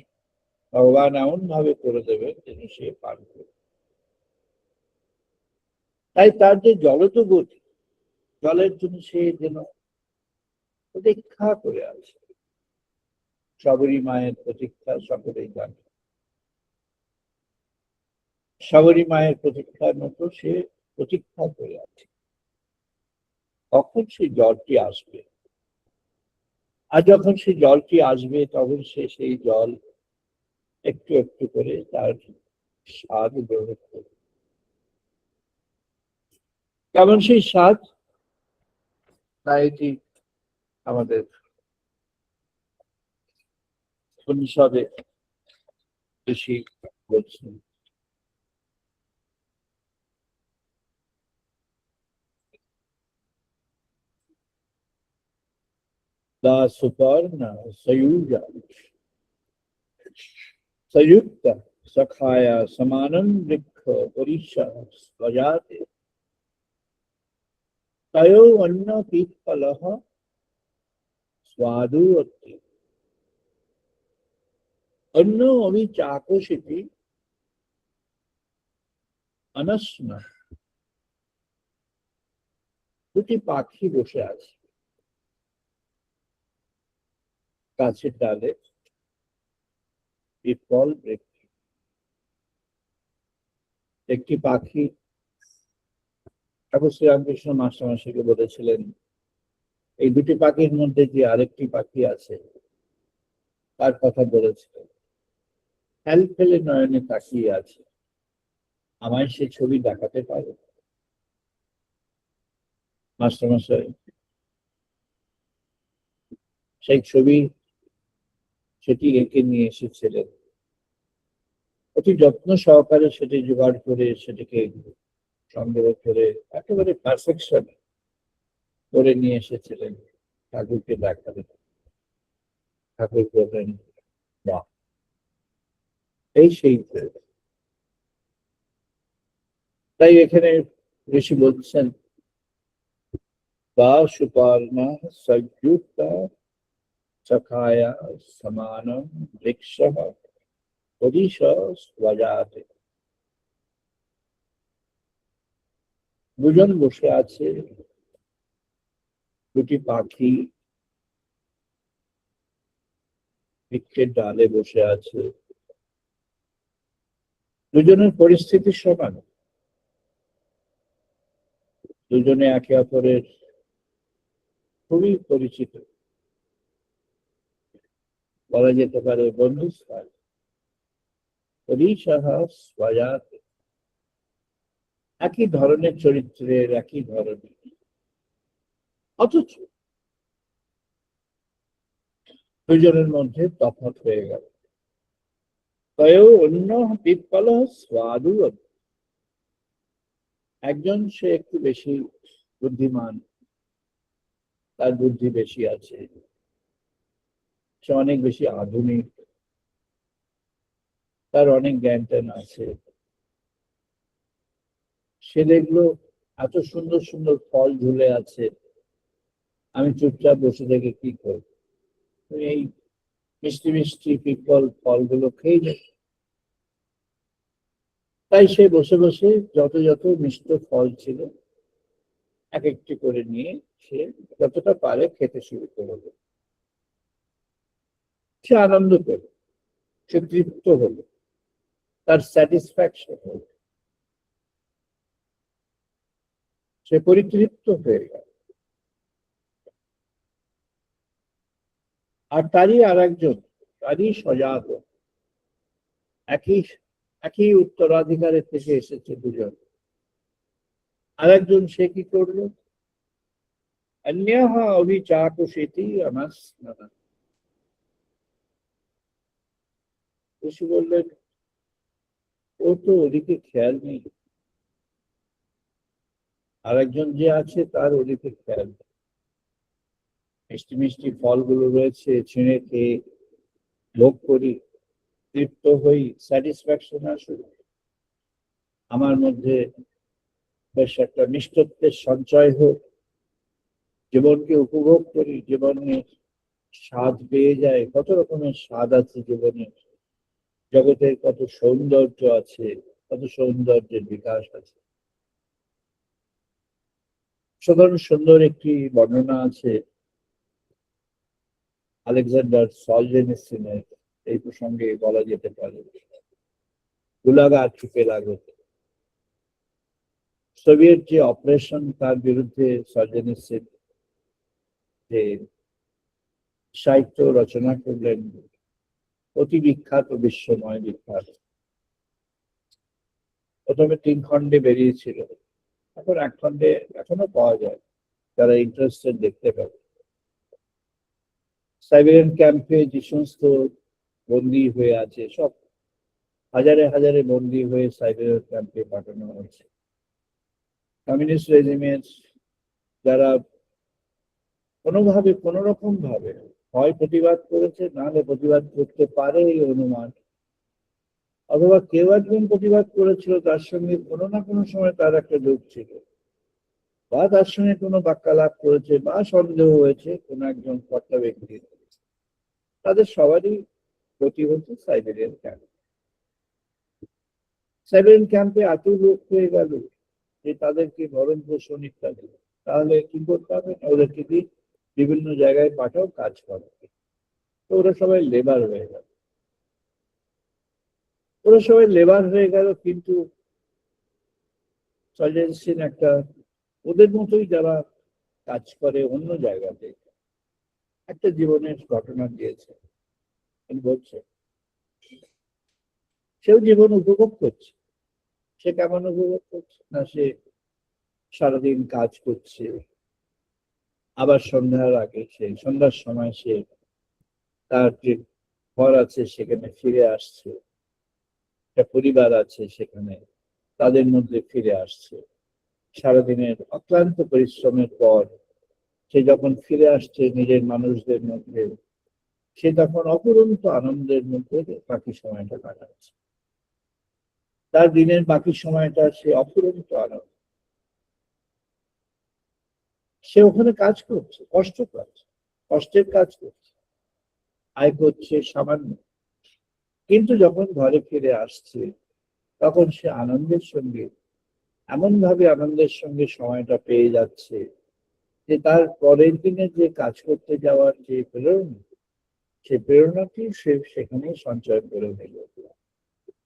ভগবান এমন ভাবে করে দেবে যেন সে পান করবে। তাই তার যে জলজ গতি, জলের জন্য সে যেন প্রতীক্ষা করে আছে। শবরী মায়ের প্রতীক্ষা সকলেই জানে, শবরী মায়ের প্রতীক্ষার মতো সে প্রতীক্ষা করে আছে কখন সেই জলটি আসবে। আর যখন সেই জলটি আসবে তখন সে সেই জল একটু একটু করে তার স্বাদ গ্রহণ করবে। কেমন সেই স্বাদ, তাই এটি আমাদের উপনিষদে ঋষি বলছেন। दा सुपर्ण सयुजा संयुक्त सखाया समानं वृक्ष परिषा स्वजाते, तयो अन्न पीप्पलः स्वादु अस्ति, अन्न अविचाकोषिति अनस्न। দুটি পাখি বসে আছে গাছের ডালে, পিপল বৃক্ষ। একটি পাখি, ঠাকুর শ্রীরামকৃষ্ণ মাস্টারমশাইকে বলেছিলেন, এই দুটি পাখির মধ্যে যে আরেকটি পাখি আছে তার কথা বলেছিলেন, ফেল ফেলে নয়নে তাকিয়ে আছে, আমায় সে ছবি দেখাতে পারে? মাস্টারমশাই সেই ছবি সেটি এঁকে নিয়ে এসেছিলেন, অতি যত্ন সহকারে সেটি জোগাড় করে সেটিকে সংগ্রহ করে একেবারে পারফেকশন করে নিয়ে এসেছিলেন, ঠাকুরকে দেখালেন। ঠাকুর বললেন, বাহ, এই সেই। তাই এখানে ঋষি বলছেন, বা সুপর্ণা সংযুক্ত সখায়া সমানম বৃক্ষঃ পরিষা স্বজাতে। দুজন বসে আছে, দুটি পাখি বৃক্ষের ডালে বসে আছে, দুজনের পরিস্থিতি সমান, দুজনে একে অপরের খুবই পরিচিত, বলা যেতে পারে বন্ধুস্থান। পরিষা স্বজাতে, একই ধরনের চরিত্রের, একই ধরনের, অথচ দুজনের মধ্যে তফাৎ হয়ে গেল। তয়েও অন্য পিপ্পল স্বাদু, একজন সে একটু বেশি বুদ্ধিমান, তার বুদ্ধি বেশি আছে, সে অনেক বেশি আধুনিক, তার অনেক জ্ঞান ট্যান আছে। সে দেখলো এত সুন্দর সুন্দর ফল ঝুলে আছে, আমি চুপচাপ বসে থেকে কি করবো, এই মিষ্টি মিষ্টি পিপল ফলগুলো খেয়ে যাই। তাই সে বসে বসে যত যত মিষ্ট ফল ছিল এক একটি করে নিয়ে সে যতটা পারে খেতে শুরু করলো। সে আনন্দ পেল, সে তৃপ্ত হলো, তার স্যাটিসফ্যাকশন হলো। সে পরিতৃপ্ত হয়ে গেল। আর তারই আর একজন, তারই সজাত, একই একই উত্তরাধিকারের থেকে এসেছে দুজন। আর একজন সে কি করলো? অন্যঃ অভিচাকুষেতি অনাস্মরণ। ঋষি বললেন, ও তো ওদিকে খেয়াল নেই। আর একজন যে আছে তার ওদিকে খেয়াল নেই। মিষ্টি মিষ্টি ফলগুলো রয়েছে, ছিঁড়ে খেয়ে ভোগ করি, তৃপ্ত হই, স্যাটিসফ্যাকশন আসুক। আমার মধ্যে বেশ একটা মিষ্টত্বের সঞ্চয় হোক, জীবনকে উপভোগ করি, জীবনের স্বাদ পেয়ে যায়। কত রকমের স্বাদ আছে জীবনে, জগতের কত সৌন্দর্য আছে, কত সৌন্দর্যের বিকাশ আছে। সাধারণ সুন্দর একটি বর্ণনা আছে আলেকজান্ডার সলজেনিসিনের, এই প্রসঙ্গে বলা যেতে পারে, গুলাগ আর্চিপেলাগো। সোভিয়েত যে অপারেশন, তার বিরুদ্ধে সলজেনিসিন যে সাহিত্য রচনা করলেন, অতি বিখ্যাত, বিশ্বময় বিখ্যাত। প্রথমে 3 খণ্ডে বেরিয়েছিল, এখন 1 খণ্ডে এখনো পাওয়া যায়, যারা ইন্টারেস্টেড দেখতে পাবে। সাইবেরিয়ান ক্যাম্পে যে সমস্ত বন্দী হয়ে আছে, সব হাজারে হাজারে বন্দী হয়ে সাইবেরিয়ান ক্যাম্পে পাঠানো হয়েছে। কমিউনিস্ট রেজিমের যারা কোনোভাবে কোনো রকম ভাবে হয় প্রতিবাদ করেছে, নাহলে প্রতিবাদ করতে পারে এই অনুমান, অথবা কেউ একজন প্রতিবাদ করেছিল, তার সঙ্গে কোনো না কোনো সময় তার একটা যোগ ছিল, বা তার সঙ্গে কোনো বাক্যালাপ করেছে, বা সন্দেহ হয়েছে কোনো একজন কর্তা ব্যক্তির, তাদের সবারই গতি হচ্ছে সাইবেরিয়ান ক্যাম্প। সাইবেরিয়ান ক্যাম্পে এত লোক হয়ে গেল যে তাদেরকে ভরণ পোষণ ইত্যাদি, তাহলে কি করতে হবে? ওদেরকে দিয়ে বিভিন্ন জায়গায় পাঠাও, কাজ করো। তো ওরা সবাই লেবার হয়ে গেল। ওরা সবাই লেবার হয়ে গেল, কিন্তু সলজেনসিন একটা ওদের মতোই যারা কাজ করে অন্য জায়গাতে একটা জীবনের ঘটনা দিয়েছে। বলছে সেও জীবন উপভোগ করছে। সে কেমন উপভোগ করছে না, সে সারাদিন কাজ করছে, আবার সন্ধ্যার আগে, সন্ধ্যার সময় সে তার যে ঘর আছে সেখানে ফিরে আসছে, একটা পরিবার আছে সেখানে, তাদের মধ্যে ফিরে আসছে। সারাদিনের অক্লান্ত পরিশ্রমের পর সে যখন ফিরে আসছে নিজের মানুষদের মধ্যে, সে তখন অপরন্ত আনন্দের মধ্যে বাকি সময়টা কাটাচ্ছে। তার দিনের বাকি সময়টা সে অপরন্ত আনন্দ। সে ওখানে কাজ করছে, কষ্টের কাজ করছে, আয় করছে সামান্য, কিন্তু যখন ঘরে ফিরে আসছে তখন সে আনন্দের সঙ্গে, এমন ভাবে আনন্দের সঙ্গে সময়টা পেয়ে যাচ্ছে যে তার পরের দিনে যে কাজ করতে যাওয়ার যে প্রেরণা, সেই প্রেরণাটি সে সেখানে সঞ্চয় করে নিল।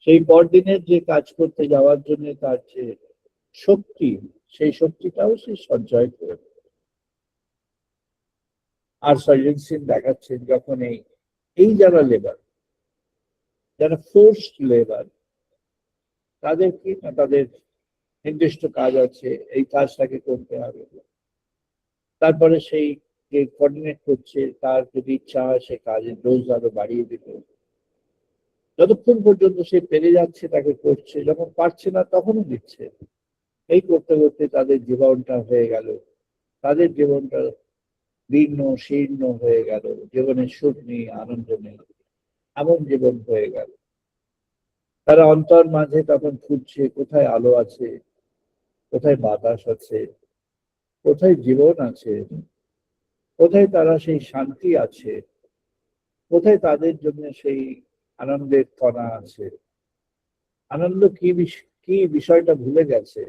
সেই পরদিনের যে কাজ করতে যাওয়ার জন্য তার যে শক্তি, সেই শক্তিটাও সে সঞ্চয় করে নিল। আর সলজেনসিন দেখাচ্ছেন যখন এই যারা লেবার, যারা ফোর্সড লেবার, তাদের কি না, তাদের নির্দিষ্ট কাজ আছে, এই কাজটাকে করতে হবে। তারপরে সেই যে কোঅর্ডিনেট করছে, তার যদি ইচ্ছা হয় সে কাজের ডোজ আরো বাড়িয়ে দিতে, যতক্ষণ পর্যন্ত সে পেরে যাচ্ছে তাকে করছে, যখন পারছে না তখনও দিচ্ছে। এই করতে করতে তাদের জীবনটা হয়ে গেল, তাদের জীবনটা দীর্ণ শীর্ণ হয়ে গেল, জীবনের সুখ নেই, আনন্দ নেই, এমন জীবন হয়ে গেল। তারা অন্তর মাঝে তখন খুঁজছে কোথায় আলো আছে, কোথায় বাতাস আছে, কোথায় জীবন আছে, কোথায় তারা সেই শান্তি আছে, কোথায় তাদের জন্য সেই আনন্দের কণা আছে। আনন্দ কি বিষয়টা ভুলে গেছে,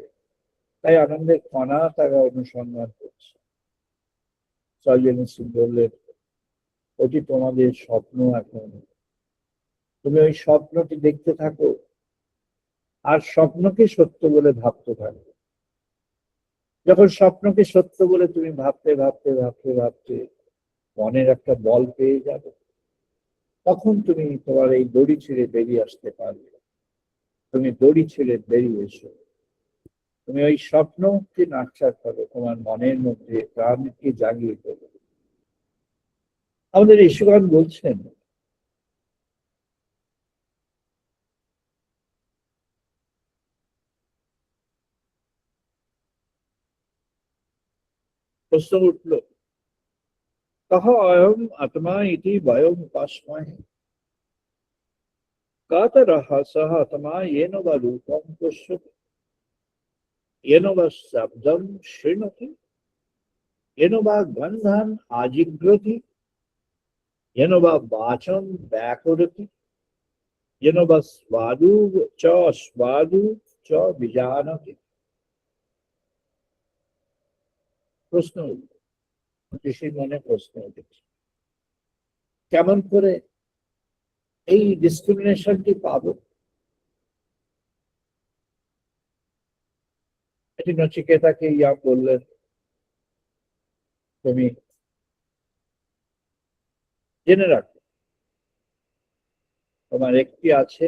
তাই আনন্দের কণা তারা অনুসন্ধান করছে। সলজেনিসিন বললেন, ওটি তোমাদের স্বপ্ন। এখন তুমি ওই স্বপ্নটি দেখতে থাকো, আর স্বপ্নকে সত্য বলে ভাবতে থাকো। যখন স্বপ্নকে সত্য বলে তুমি ভাবতে ভাবতে ভাবতে ভাবতে মনের একটা বল পেয়ে যাবে, তখন তুমি তোমার এই দড়ি ছেড়ে বেরিয়ে আসতে পারবে। তুমি দড়ি ছেড়ে বেরিয়ে এসো, তুমি ওই স্বপ্নকে নার্চার করো, তোমার মনের মধ্যে প্রাণকে জাগিয়ে তোলো। আমাদের ঈশ্বর বলছেন, প্রশ্ন উঠল, কহ অয়ম আত্মা ইতি বয়ম উপাসময় কাতরহ সহ আত্মা येन वा रूपम पश्यति येन वा शब्दम शृणोति येन वा गंधम आजिघ्रति येन वा वाचं व्याकरति येन वा स्वादु च विजानति। প্রশ্ন ঋষির মনে প্রশ্ন উঠেছে, কেমন করে এই ডিসক্রিমিনেশনটি পাবো? এটি নচিকেতাকে ইয়া বললেন, তুমি জেনে রাখো, তোমার একটি আছে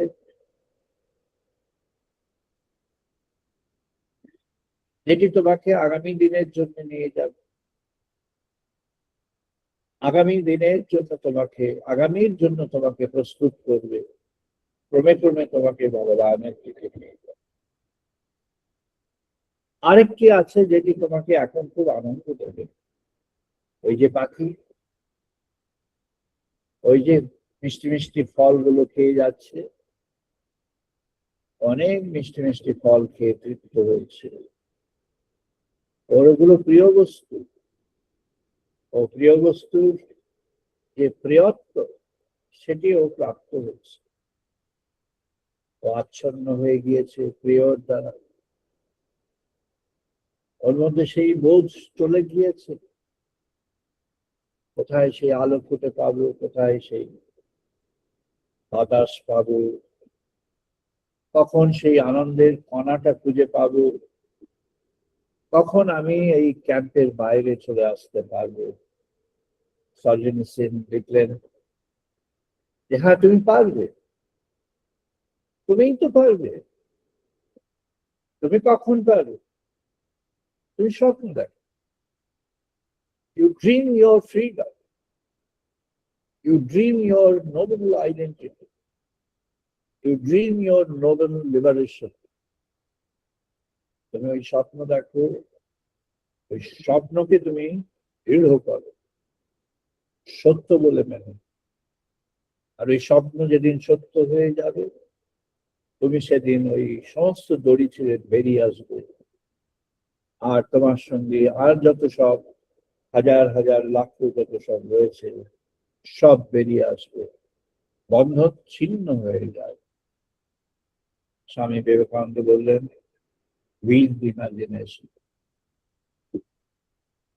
যেটি তোমাকে আগামী দিনের জন্য নিয়ে যাবে, আগামী দিনের জন্য তোমাকে, আগামীর জন্য তোমাকে প্রস্তুত করবে, ক্রমে ক্রমে তোমাকে ভগবানের দিকে নিয়ে যাবে। আরেকটি আছে যেটি তোমাকে এখন খুব আনন্দ দেবে, ওই যে পাখি, ওই যে মিষ্টি মিষ্টি ফলগুলো খেয়ে যাচ্ছে, অনেক মিষ্টি মিষ্টি ফল খেয়ে তৃপ্ত হয়েছে, ওগুলো প্রিয় বস্তু, ও প্রিয় বস্তুর যে প্রিয়ত্ব সেটিও প্রাপ্ত হচ্ছে, ও আচ্ছন্ন হয়ে গিয়েছে প্রিয়র দ্বারা, ওর মধ্যে সেই বোধ চলে গিয়েছে, কোথায় সেই আলো ফুটে পাবো, কোথায় সেই বাতাস পাবো, কখন সেই আনন্দের কণাটা খুঁজে পাবো, কখন আমি এই ক্যাম্পের বাইরে চলে আসতে পারবো। সর্জেনিসেন লিখলেন যে হ্যাঁ তুমি পারবে, তুমিই তো পারবে। তুমি কখন পারবে? তুমি স্বপ্ন দেখো, you dream your freedom, you dream your noble identity, you dream your noble liberation. তুমি ওই স্বপ্ন দেখো, ওই স্বপ্নকে তুমি দৃঢ় করো, সত্য বলে মেনে। আর ওই স্বপ্ন যেদিন সত্য হয়ে যাবে, তুমি সেদিন ওই সমস্ত দড়ি ছেড়ে বেরিয়ে আসবে, আর তোমার সঙ্গে আর যত সব হাজার হাজার লাখ যত সব রয়েছে সব বেরিয়ে আসবে, বন্ধন ছিন্ন হয়ে যায়। স্বামী বিবেকানন্দ বললেন, উইল ইমাজিনেশন।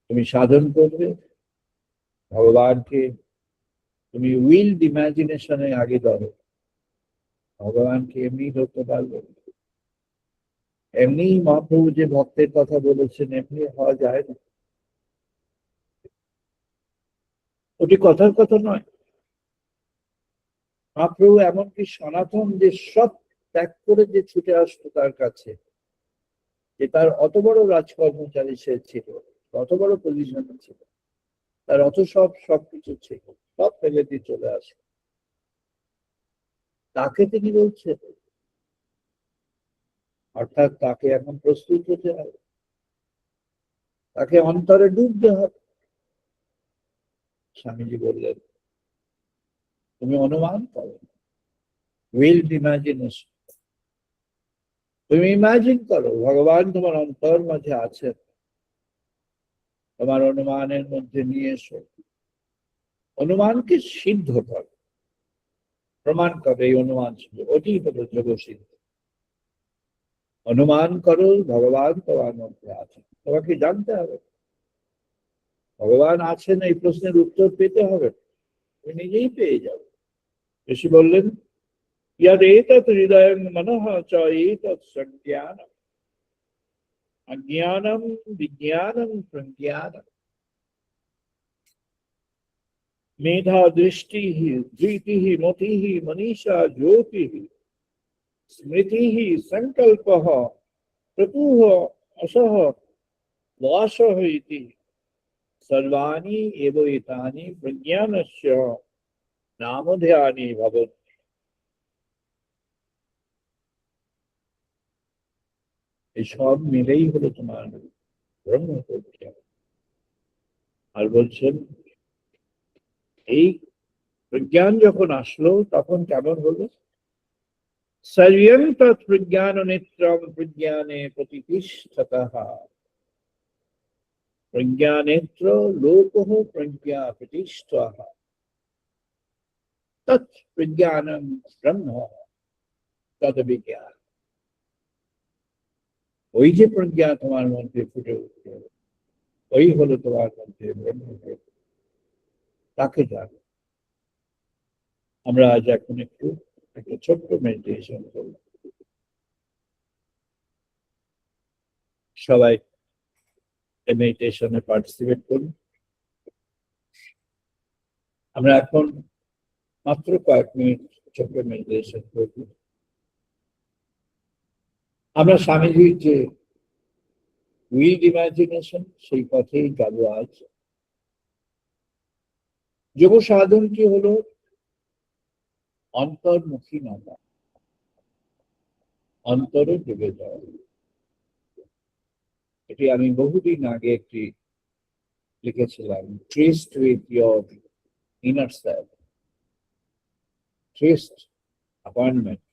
তুমি সাধন করবে ভগবানকে, তুমি উইল ইমাজিনেশনে আগে ধরো, ভগবানকে এমনি ধরতে পারবে। এমনি মহাপ্রভু যে ভক্তের কথা বলেছেন এমনি হওয়া যায় না, ওটি কথার কথা নয়। মহাপ্রভু এমনকি সনাতন যে সব ত্যাগ করে যে ছুটে আসতো তার কাছে, যে তার অত বড় রাজকর্মচারী সে ছিল, অত বড় পজিশনে ছিল, তার অত সবকিছু ছিল, সব ফেলে দিয়ে চলে আসে, তাকে তিনি বলছেন, অর্থাৎ তাকে এখন প্রস্তুত হতে হবে, তাকে অন্তরে ডুবতে হবে। স্বামীজি বললেন, তুমি অনুমান করো, উইল ইমাজিনেশন, তুমি ইমাজিন করো ভগবান তোমার অন্তর মাঝে আছেন, তোমার অনুমানের মধ্যে নিয়ে এসো, অনুমানকে সিদ্ধ করো, প্রমাণ করো এই অনুমান ছিল, ওটি হলো যোগ সিদ্ধ। অনুমান করো ভগবান তোমার মধ্যে আছেন, তোমাকে জানতে হবে ভগবান আছেন, এই প্রশ্নের উত্তর পেতে হবে, তুমি নিজেই পেয়ে যাবে। ঋষি বললেন, ইয়াদ এতৎ হৃদয়ং মনঃ চ এতৎ সজ্ঞানম, अज्ञानम विज्ञानम प्रज्ञानम मेधा दृष्टि धृति मति मनीषा ज्योति स्मृति संकल्प प्रभुः असह वासः इति सर्वाणि एव एतानि प्रज्ञानस्य नामधेयानि भवन्ति। এই সব মিলেই হলো তোমার ব্রহ্মচর্য। আর বলছেন এই প্রজ্ঞান যখন আসলো তখন কেমন হলো? সর্বং তৎ প্রজ্ঞান নেত্রম প্রজ্ঞানে প্রতিষ্ঠিতঃ প্রজ্ঞানেত্র লোকঃ প্রজ্ঞা প্রতিষ্ঠিতঃ তৎ প্রজ্ঞানং ব্রহ্ম তদ বিজ্ঞান। ওই যে প্রজ্ঞা তোমার মধ্যে ফুটে উঠল, ওই হলো তোমার মধ্যে ব্রহ্ম। তাকে জানো। আমরা আজ এখন একটা ছোট্ট মেডিটেশন করব। সবাই এই মেডিটেশনে পার্টিসিপেট করুন। আমরা এখন মাত্র কয়েক মিনিট ছোট্ট মেডিটেশন করব। আমরা স্বামীজির যে উইল্ড ইমাজিনেশন সেই পথেই যাব আজ। যোগ সাধনটি হলো অন্তর্মুখী নামা, অন্তরে ডুবে যাওয়া। এটি আমি বহুদিন আগে একটি লিখেছিলাম, tryst with your inner self, tryst appointment.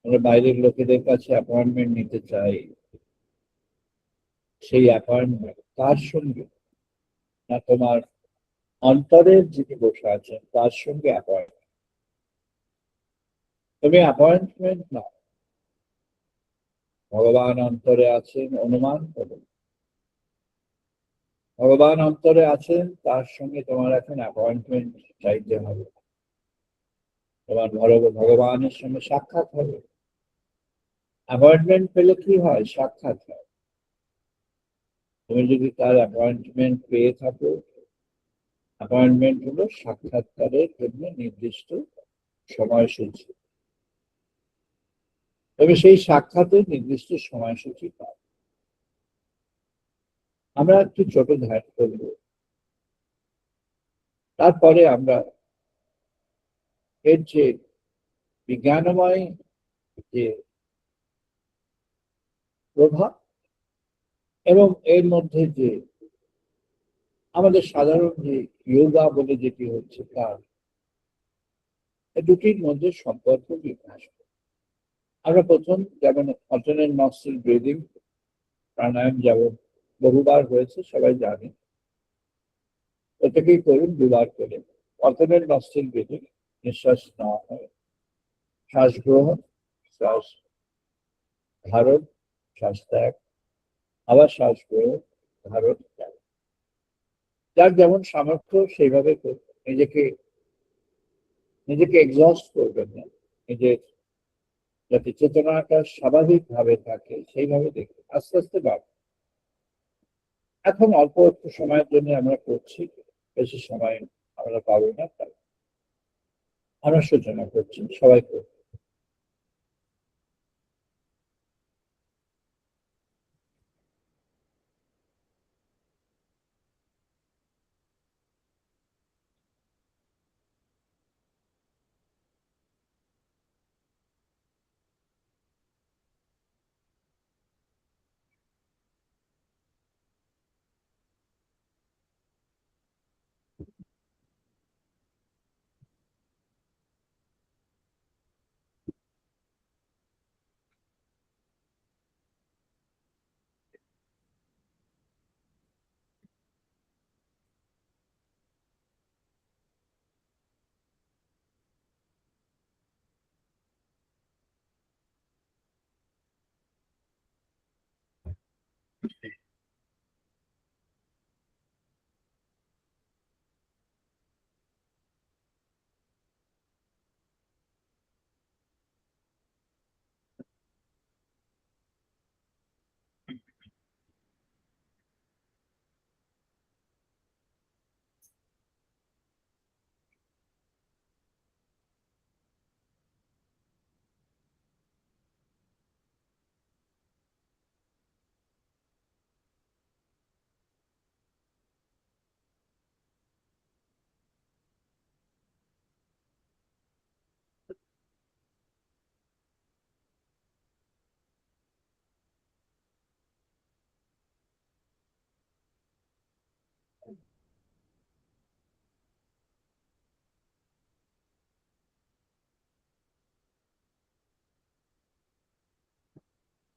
আমরা বাইরের লোকেদের কাছে অ্যাপয়েন্টমেন্ট নিতে চাই, সেই অ্যাপয়েন্টমেন্ট তার সঙ্গে না, তোমার অন্তরের যিনি বসে আছেন তার সঙ্গে অ্যাপয়েন্টমেন্ট। তুমি অ্যাপয়েন্টমেন্ট না, ভগবান অন্তরে আছেন অনুমান করো। ভগবান অন্তরে আছেন, তার সঙ্গে তোমার এখন অ্যাপয়েন্টমেন্ট চাইতে হবে। তোমার ভগবানের সঙ্গে সাক্ষাৎ হবে। অ্যাপয়েন্টমেন্ট পেলে কি হয়? সাক্ষাৎ হয়। তুমি যদি তার অ্যাপয়েন্টমেন্ট পেয়ে থাকো, অ্যাপয়েন্টমেন্ট হলো সাক্ষাৎকারের জন্য নির্দিষ্ট সময়সূচি। তবে সেই সাক্ষাতের নির্দিষ্ট সময়সূচি পাও। আমরা একটু ছোট ধ্যান করব, তারপরে আমরা এর যে বিজ্ঞানময় যে প্রভাব এবং এর মধ্যে যে আমাদের সাধারণ যে যোগা বলে যেটি হচ্ছে তার দুটির মধ্যে সম্পর্ক বিকাশ। আমরা প্রথম যেমন অল্টারনেট নস্ট্রিল ব্রিদিং প্রাণায়াম যেমন বহুবার হয়েছে, সবাই জানে, প্রত্যেকেই করুন 2 বার করে। অল্টারনেট নস্ট্রিল ব্রিদিং, নিঃশ্বাস নেওয়া হয়, শ্বাস গ্রহণ, শ্বাস ধারণ, শ্বাস ত্যাগ, আবার শ্বাস গ্রহণ, ধারণ, ত্যাগ। যার যেমন সামর্থ্য সেইভাবে নিজেকে নিজেকে এক্সস্ট করবেন না, নিজের যাতে চেতনাটা স্বাভাবিক ভাবে থাকে সেইভাবে দেখে আস্তে আস্তে বাড়বে। এখন অল্প একটু সময়ের জন্য আমরা করছি, বেশি সময় আমরা পাবো না, তাই আমরা সূচনা করছি। সবাই করব।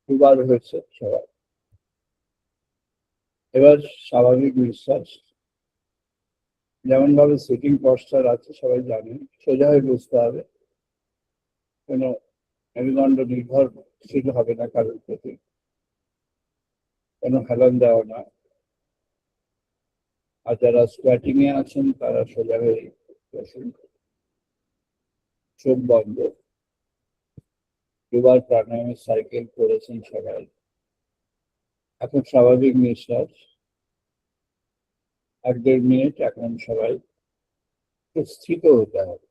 দুবার হয়েছে সবাই। এবার স্বাভাবিক নিঃশ্বাস, যেমন ভাবে সিটিং পশ্চার আছে সবাই জানেন, সোজা হয়ে বসতে হবে, কোনো মেরুদণ্ড নির্ভরশীল হবে না কারোর প্রতি, কোনো হেলান দেওয়া না। আর যারা স্কোয়াটিং এ আছেন তারা সোজা হয়ে বসুন, চোখ বন্ধ। দুবার প্রাণায়ামের সাইকেল করেছেন সবাই। এখন স্বাভাবিক নিঃশ্বাস, 1-1.5 মিনিট এখন সবাই স্থিত হতে হবে।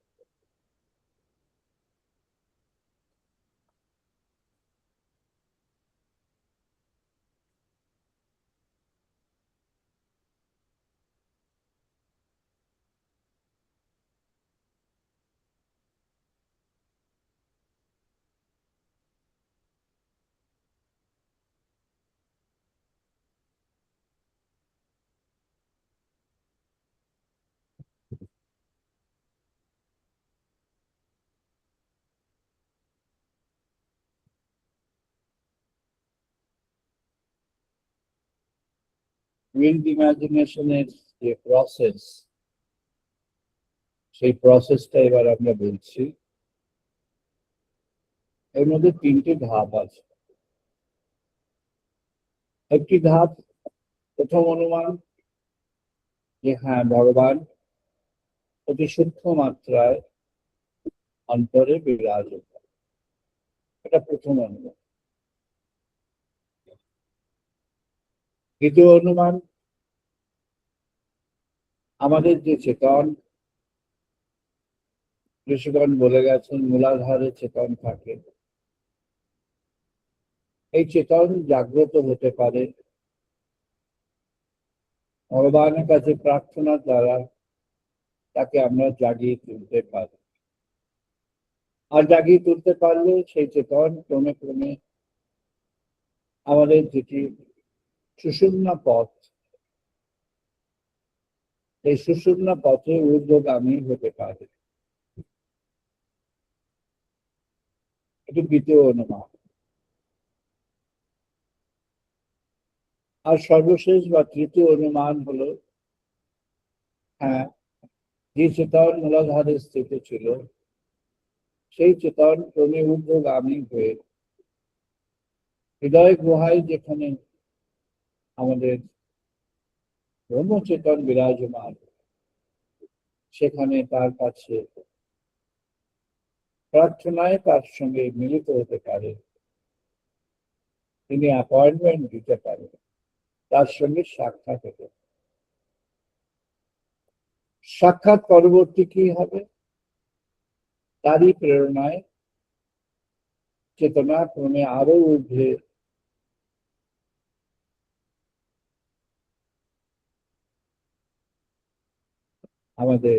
উইন্ড ইমাজিনেশনের যে প্রসেস, সেই প্রসেসটা এবার আমরা বলছি। এর মধ্যে 3টে ধাপ আছে। একটি ধাপ, প্রথম অনুমান যে হ্যাঁ, ভগবান অতি সূক্ষ্ম মাত্রায় অন্তরে বিরাজমান, এটা প্রথম অনুমান। দ্বিতীয় অনুমান, আমাদের যে চেতন, ঋষিগণ বলে গেছেন মূলাধারে চেতন থাকে, এই চেতন জাগ্রত হতে পারে ভগবানের কাছে প্রার্থনার দ্বারা, তাকে আমরা জাগিয়ে তুলতে পারি। আর জাগিয়ে তুলতে পারলে সেই চেতন ক্রমে ক্রমে আমাদের যেটি সুষুম্না পথ, এই সুষুম্না পথে ঊর্ধ্বগামী হতে পারে। এটি দ্বিতীয় অনুমান। আর সর্বশেষ বা তৃতীয় অনুমান হলো, হ্যাঁ, যে চেতন মূলাধারে স্থিত ছিল, সেই চেতন ক্রমে ঊর্ধ্বগামী হয়ে হৃদয় গুহায় যেখানে আমাদের ব্রহ্মচেতন বিরাজমান, সেখানে তার কাছে প্রার্থনায় তার সঙ্গে মিলিত হতে পারে, তিনি অ্যাপয়েন্টমেন্ট দিতে পারেন, তার সঙ্গে সাক্ষাৎ হতে। সাক্ষাৎ পরবর্তী কি হবে, তারই প্রেরণায় চেতনা ক্রমে আরো ঊর্ধ্বে আমাদের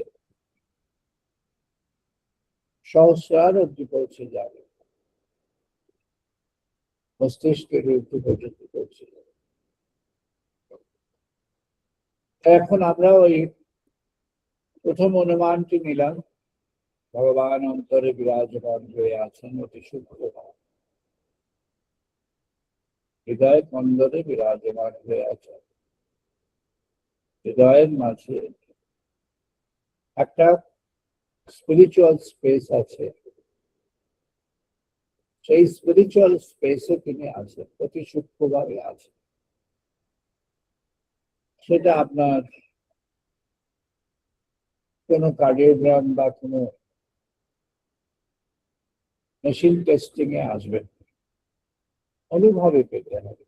সহস্রার অব্দি পৌঁছে যাবে, মস্তিষ্কের অব্দি পর্যন্ত পৌঁছে যাবে। এখন আমরা ওই প্রথম অনুমানটি নিলাম, ভগবান অন্তরে বিরাজমান হয়ে আছেন অতি সূক্ষ্ম, হৃদয় কন্দরে বিরাজমান হয়ে আছেন। হৃদয়ের মাঝে একটা স্পিরিচুয়াল স্পেস আছে, সেই স্পিরিচুয়াল স্পেসে তিনি আছেন, অতি সূক্ষ্মভাবে আছেন। সেটা আপনার কোনো কার্ডিওগ্রাম বা কোনো মেশিন টেস্টিং এ আসবে, অনুভবে পেতে হবে।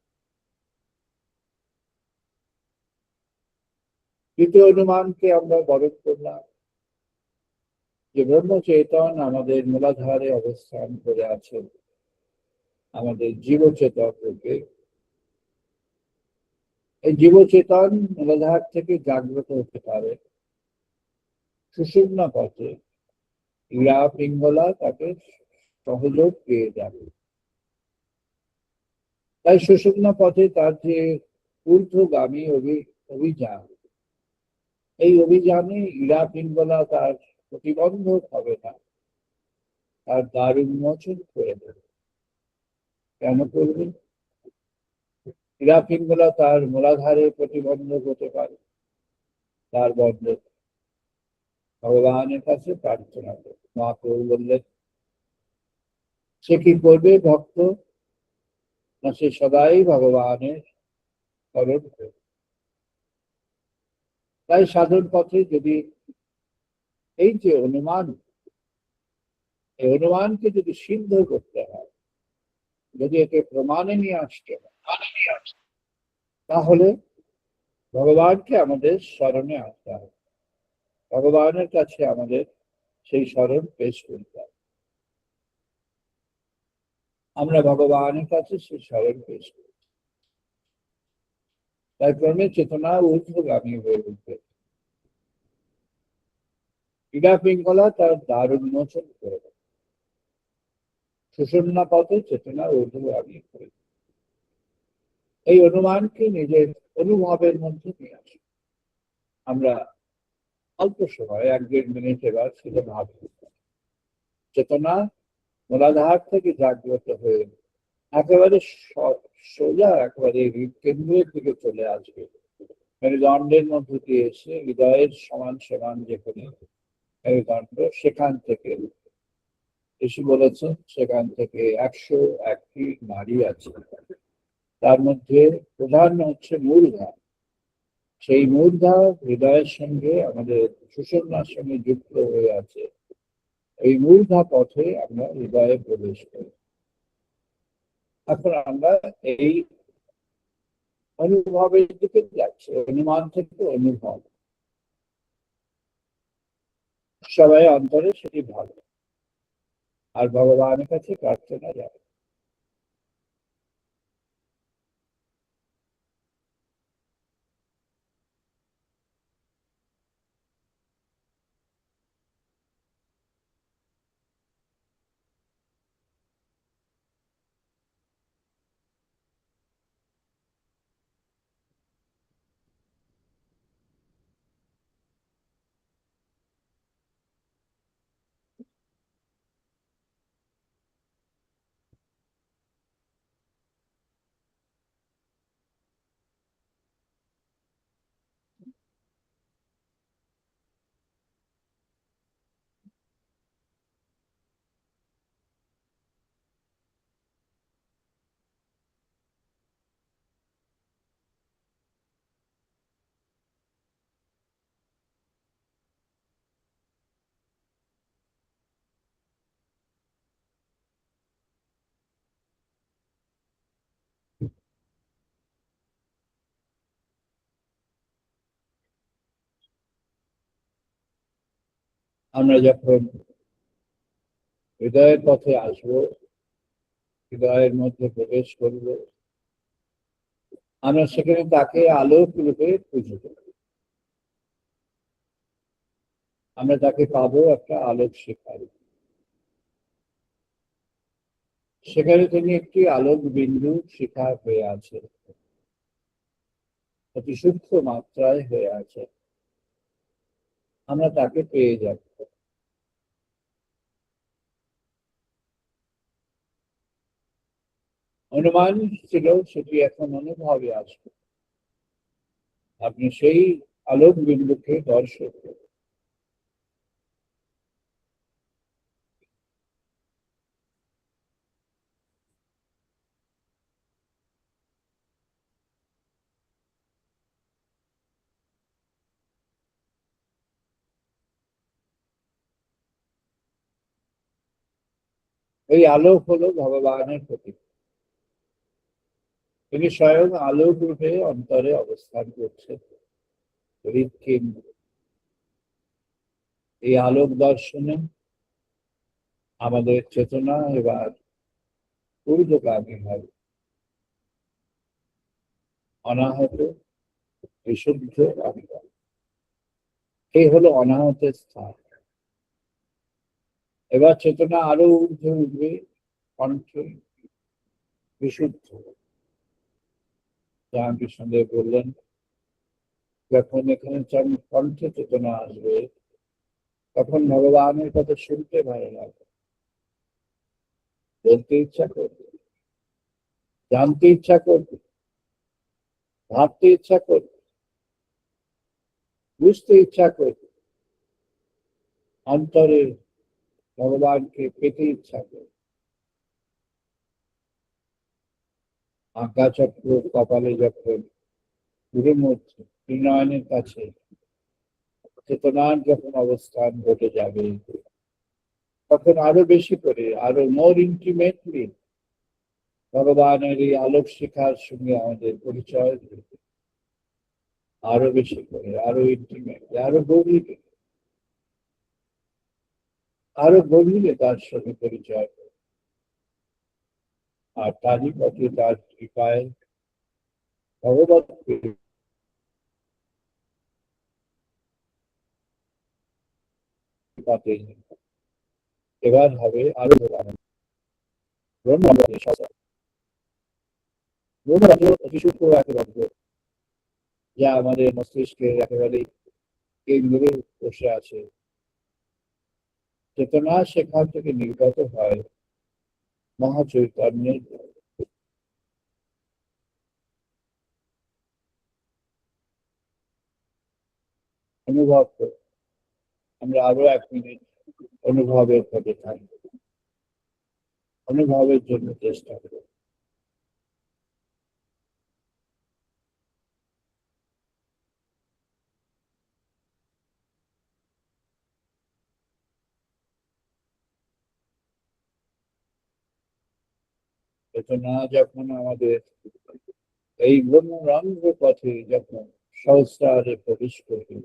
দ্বিতীয় অনুমানকে আমরা বরণ করলাম যে ব্রহ্মচেতন আমাদের মূলাধারে অবস্থান করে আছেন, আমাদের জীবচেতন রূপে। এই জীবচেতন মূলাধার থেকে জাগ্রত হতে পারে সুষুম্না পথে, ইড়া পিঙ্গলা তাকে সহযোগ পেয়ে যাবে। তাই সুষুম্না পথে তার যে ঊর্ধ্বগামী অভিযান, এই অভিযানে ইড়া পিঙ্গলা তার প্রতিবন্ধক হবে না, তার দ্বার উন্মোচন করে দেবে। কেন করবে? ক্রীড়াপিঙ্গলা তার মূলাধারে প্রতিবন্ধক হতে পারে, তার বন্ধ ভগবানের কাছে প্রার্থনা করে। মহাপ্রভু বললেন, সে কি করবে ভক্ত? না, সে সদাই ভগবানের স্মরণ করবে। তাই সাধন পথে যদি এই যে অনুমান, এই অনুমানকে যদি সিদ্ধ করতে হয়, যদি একে প্রমাণে নিয়ে আসতে হয়, তাহলে ভগবানকে আমাদের স্মরণে আসতে হবে, ভগবানের কাছে আমাদের সেই স্মরণ পেশ করতে হবে। আমরা ভগবানের কাছে সেই স্মরণ পেশ করি, তাই ক্রমে চেতনা ঊর্ধ্বগামী হয়ে উঠবে। ক্রীড়া পিঙ্গলা তার দ্বার উন্মোচন করে দেয়, সুষুম্না পথে চেতনা ঊর্ধ্বগামী করে দেয়। এই অনুমানকে নিজের অনুভবের মধ্যে নিয়ে আসে। আমরা অল্প সময় 1-1.5 মিনিট এবার শুধু ভাবি, চেতনা মূলাধার থেকে জাগ্রত হয়ে একেবারে সোজা একেবারে কেন্দ্রের দিকে চলে আসবে, মেরুদণ্ডের মধ্যে দিয়ে এসে হৃদয়ের সমান সমান যেখানে মেরুদণ্ড, সেখান থেকে ঋষি বলেছেন সেখান থেকে 101টি নাড়ি আছে, তার মধ্যে প্রধান হচ্ছে মূলধা। সেই মূলধা হৃদয়ের সঙ্গে আমাদের সুষুম্নার সঙ্গে যুক্ত হয়ে আছে। এই মূলধা পথে আমরা হৃদয়ে প্রবেশ করি। এখন আমরা এই অনুভবের দিকে যাচ্ছি, অনুমান থেকে অনুভব, সবাই অন্তরে সেটি ভালো, আর ভগবানের কাছে প্রার্থনা যায়। আমরা যখন হৃদয়ের পথে আসবো, হৃদয়ের মধ্যে প্রবেশ করবো, আমরা সেখানে তাকে আলোক রূপে খুঁজব। আমরা তাকে পাবো একটা আলোক শিখায়, সেখানে তিনি একটি আলোক বিন্দু শিখা হয়ে আছে, অতি সূক্ষ্ম মাত্রায় হয়ে আছে। আমরা তাকে পেয়ে যাব। অনুমান ছিল, সেটি এখন অনুভবে আসবে। আপনি সেই আলোক বিন্দুকে দর্শন করুন। এই আলোক হলো ভগবানের প্রতীক। তিনি স্বয়ং আলোক রূপে অন্তরে অবস্থান করছেন। হৃৎকেন্দ্রে এই আলোক দর্শনে আমাদের চেতনা এবার ঊর্ধ্বগামী হবে, অনাহত বিশুদ্ধ অভিমান। এই হলো অনাহতের স্থান। এবার চেতনা আরো ঊর্ধ্বে উঠবে, কণ্ঠে বিশুদ্ধ। রামকৃষ্ণদেব বললেন, যখন এখানে কণ্ঠে চেতনা আসবে, তখন ভগবানের কথা শুনতে ভালো লাগবে, বলতে ইচ্ছা করবে। জানতে ইচ্ছা করবে, ভাবতে ইচ্ছা করবে, বুঝতে ইচ্ছা করবে, অন্তরে ভগবানকে পেতে ইচ্ছা করবে। আজ্ঞাচক্র কপালে যখন গুরুর মধ্যে ত্রিনয়নের কাছে চেতনার যখন অবস্থান ঘটে যাবে, তখন আরো বেশি করে, আরো মোর ইন্টিমেটলি ভগবানের এই আলোক শিখার সঙ্গে আমাদের পরিচয় হবে। আরো বেশি করে, আরো ইন্টিমেটলি, আরো গভীরে তার সঙ্গে পরিচয় হবে। আর তারই পথে তার কৃপায় ভগবত কৃপাতে এবার হবে আরো আনন্দ। ব্রহ্মবাদের শাস্ত্র, ব্রহ্মবাদ অতি সূক্ষ্ম এক রত্ন, যা আমাদের মস্তিষ্কে একেবারে কেন্দ্রে বসে আছে। চেতনা সেখান থেকে নির্গত হয় মহাচৈতন্যের অনুভব করে। আমরা আরো 1 মিনিট অনুভবের পথে থাকবো, অনুভবের জন্য চেষ্টা করব। চেতনা যখন আমাদের এই ব্রহ্মরন্ধ্র পথে যখন সহস্রারে প্রবেশ করবে,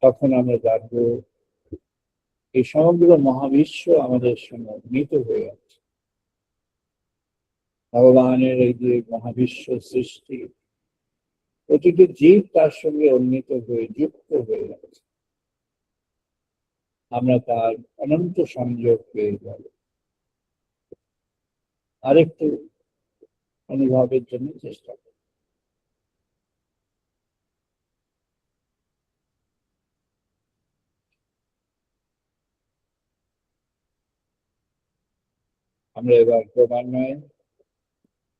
তখন আমরা জানবো এই সমগ্র মহাবিশ্ব আমাদের সঙ্গে মিলিত হয়ে আছে। ভগবানের এই যে মহাবিশ্ব সৃষ্টি, প্রতিটি জীব তার সঙ্গে উন্নীত হয়ে যুক্ত হয়ে আছে। আমরা তার অনন্ত সংযোগ পেয়ে যাব। আরেকটু অনুভবের জন্য চেষ্টা করি। আমরা এবার ক্রমান্বয়ে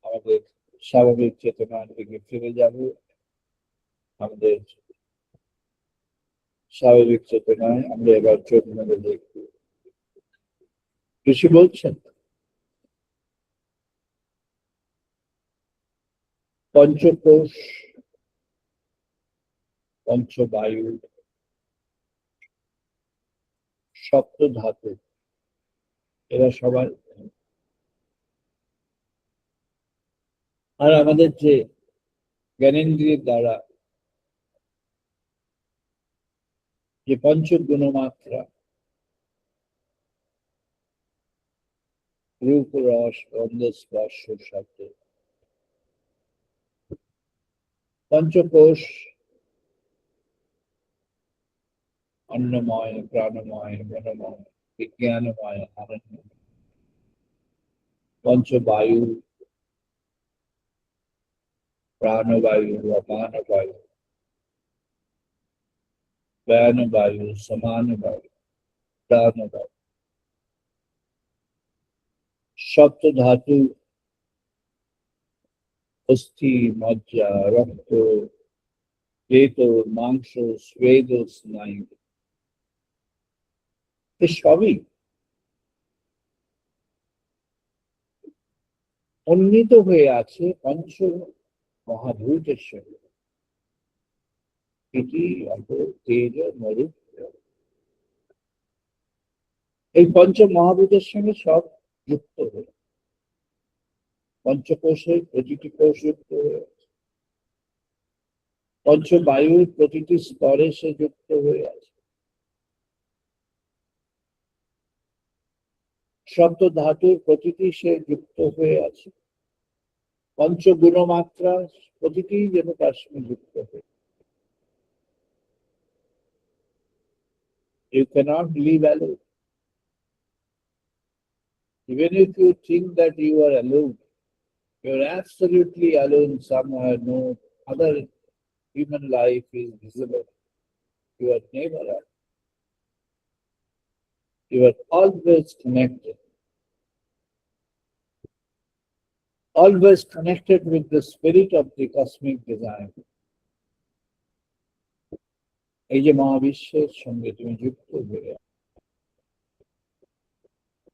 আমাদের স্বাভাবিক চেতনার দিকে ফিরে যাব। আমাদের স্বাভাবিক চেতনায় আমরা এবার চোখ মেলে দেখব। ঋষি বলছেন, পঞ্চকোষ, পঞ্চবায়ু, সপ্ত ধাতু, এরা সবাই, আর আমাদের যে জ্ঞানেন্দ্রিয়ের দ্বারা যে পঞ্চ গুণমাত্রা, রূপ, রস, গন্ধ, স্পর্শ, শব্দ, পঞ্চকোষ, অন্নময়, প্রাণময়, মনোময়, বিজ্ঞানময়, আনন্দময়, পঞ্চবায়ু, প্রাণবায়ু, অপানবায়ু, ব্যানবায়ু, সমানবায়ু, প্রাণবায়ু, সপ্ত ধাতু, অস্থি, মজ্জা, রক্ত, প্লেত, মাংস, স্বেদ, স্নায়ু, সবই উন্নীত হয়ে আছে পঞ্চ মহাভূতের সঙ্গে। এটি তেজ, মরুত, এই পঞ্চ মহাভূতের সঙ্গে সব যুক্ত হয়ে, পঞ্চকোষের প্রতিটি কোষ যুক্ত হয়ে আছে, পঞ্চবায়ুর প্রতিটি স্তরে সে যুক্ত হয়ে আছে, সপ্ত ধাতুর প্রতিটি সে যুক্ত হয়ে আছে, পঞ্চ গুণমাত্রা প্রতিটি যেন তার সঙ্গে যুক্ত হয়ে। You cannot live alone. Even if you think that you are alone, you're absolutely alone somewhere. No other human life is visible. You are never alone. You are always connected. always connected with the spirit of the cosmic design. এই যে মহাবিশ্বের সঙ্গে তুমি যুক্ত হয়ে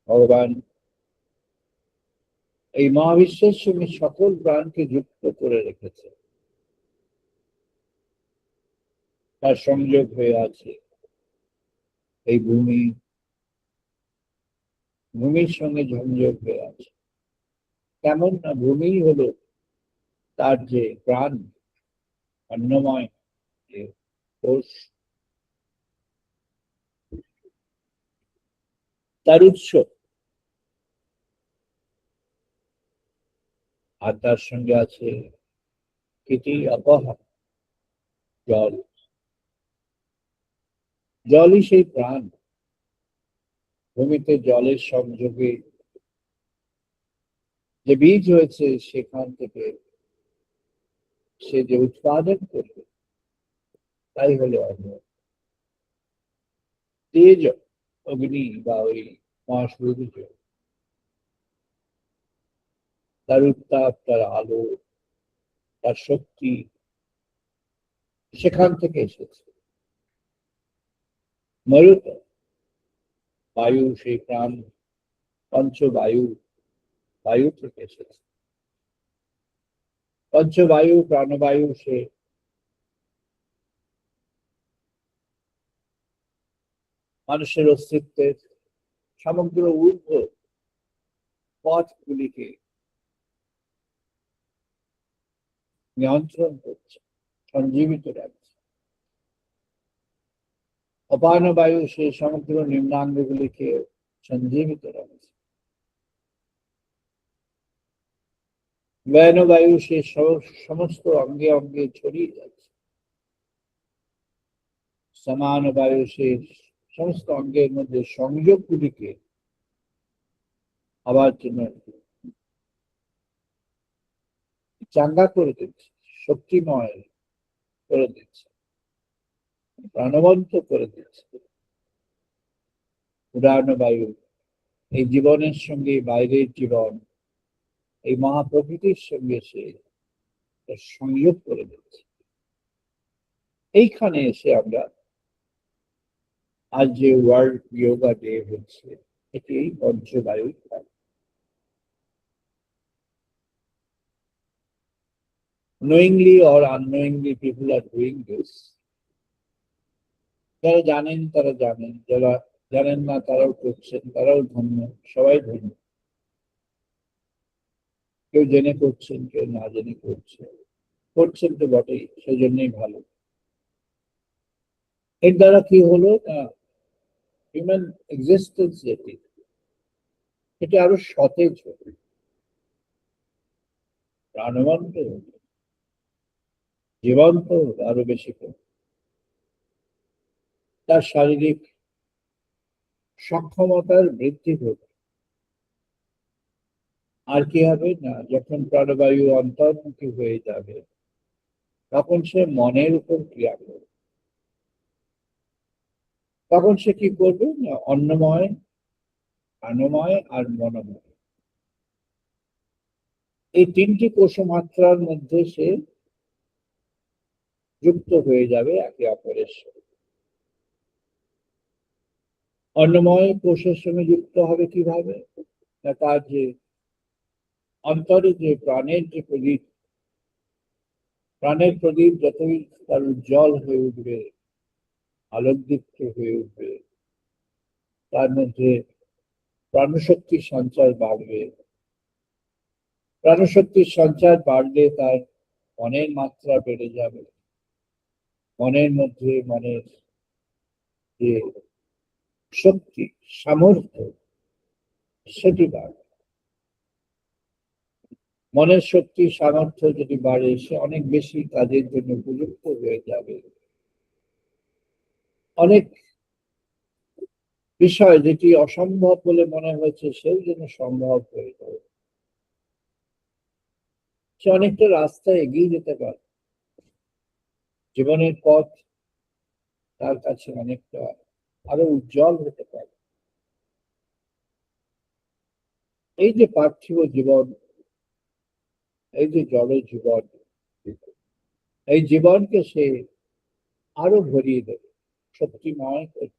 ভগবান এই মহাবিশ্বের সঙ্গে সকল প্রাণকে যুক্ত করে রেখেছে, তার সংযোগ হয়ে আছে এই ভূমির সঙ্গে সংযোগ হয়ে আছে। কেমন না, ভূমি হলো তার যে প্রাণ, অন্নময় যে কোষ, তার উৎস, আর তার সঙ্গে আছে কীটি অপহা, জল। জলই সেই প্রাণ। ভূমিতে জলের সংযোগে যে বীজ হয়েছে, সেখান থেকে সে যে উৎপাদন করবে তাই হলো অন্ন। তেজ অগ্নি বা ওই মহাসূর্য, তার উত্তাপ, তার আলো, তার শক্তি সেখান থেকে এসেছে। মরুত বায়ু, সেই প্রাণ পঞ্চবায়ু, বায়ু থেকে এসেছে। পঞ্চবায়ু, প্রাণবায়ু, সে মানুষের অস্তিত্বের সমগ্র ঊর্ধ্ব পথগুলিকে নিয়ন্ত্রণ করছে, সঞ্জীবিত রাখছে। অপান বায়ু সে সমগ্র নিম্নাঙ্গগুলিকে সঞ্জীবিত রাখছে। ব্যয়ন বায়ু সে সমস্ত অঙ্গে অঙ্গে ছড়িয়ে যাচ্ছে। সমান বায়ু সে সমস্ত অঙ্গের মধ্যে সংযোগগুলিকে আবার জন্য চাঙ্গা করে দিচ্ছে, শক্তিময় করে দিচ্ছে, প্রাণবন্ত করে দিচ্ছে। উড়ান বায়ু এই জীবনের সঙ্গে বাইরের জীবন, এই মহাপ্রকৃতির সঙ্গে সে সংযোগ করে দিচ্ছে। এইখানে এসে আমরা আজ যে ওয়ার্ল্ড যোগা ডে হচ্ছে, এটি পঞ্চবায়ু। knowingly or unknowingly people are doing this. যারা জানেন তারা জানেন, যারা জানেন না তারাও করছেন, তারাও ধন্য, সবাই ধন্য। কেউ জেনে করছেন, কেউ না জেনে করছেন, করছেন তো বটেই, সেজন্যই ভালো। এর দ্বারা কি হলো না, হিউম্যান এক্সিস্টেন্স যেটি, সেটা আরো সতেজ হবে, প্রাণবন্ত হবে, জীবন্ত হবে আরো বেশি করে। তার শারীরিক সক্ষমতার বৃদ্ধি হবে। আর কি হবে না, যখন প্রাণবায়ু অন্তর্মুখী হয়ে যাবে, তখন সে মনের উপর ক্রিয়া করবে। তখন সে কি করবে না, অন্নময়, প্রাণময় আর মনোময়, এই তিনটি কোষমাত্রার মধ্যে সে যুক্ত হয়ে যাবে একে অপরের সঙ্গে। অন্নময় কোষের সঙ্গে যুক্ত হবে কিভাবে, তার যে অন্তরে যে প্রাণের যে প্রদীপ, প্রাণের প্রদীপ যতই তার উজ্জ্বল হয়ে উঠবে, আলোকদীপ্ত হয়ে উঠবে, তার মধ্যে প্রাণশক্তির সঞ্চার বাড়বে। প্রাণশক্তির সঞ্চার বাড়লে তার মনের মাত্রা বেড়ে যাবে, মনের মধ্যে মনের যে শক্তি, সামর্থ্য, সেটি বাড়বে। মনের শক্তি, সামর্থ্য যদি বাড়ে, সে অনেক বেশি কাজের জন্য উপযুক্ত হয়ে যাবে। অনেক বিষয় যেটি অসম্ভব বলে মনে হয়েছে, সেও যেন সম্ভব হয়ে যাবে। সে অনেকটা রাস্তায় এগিয়ে যেতে পারে। জীবনের পথ তার কাছে অনেকটা আরো উজ্জ্বল হতে পারে। এই যে পার্থিব জীবন, এই যে জড় জীবন, এই জীবনকে সে আরো ভরিয়ে দেবে, শক্তিময় করে,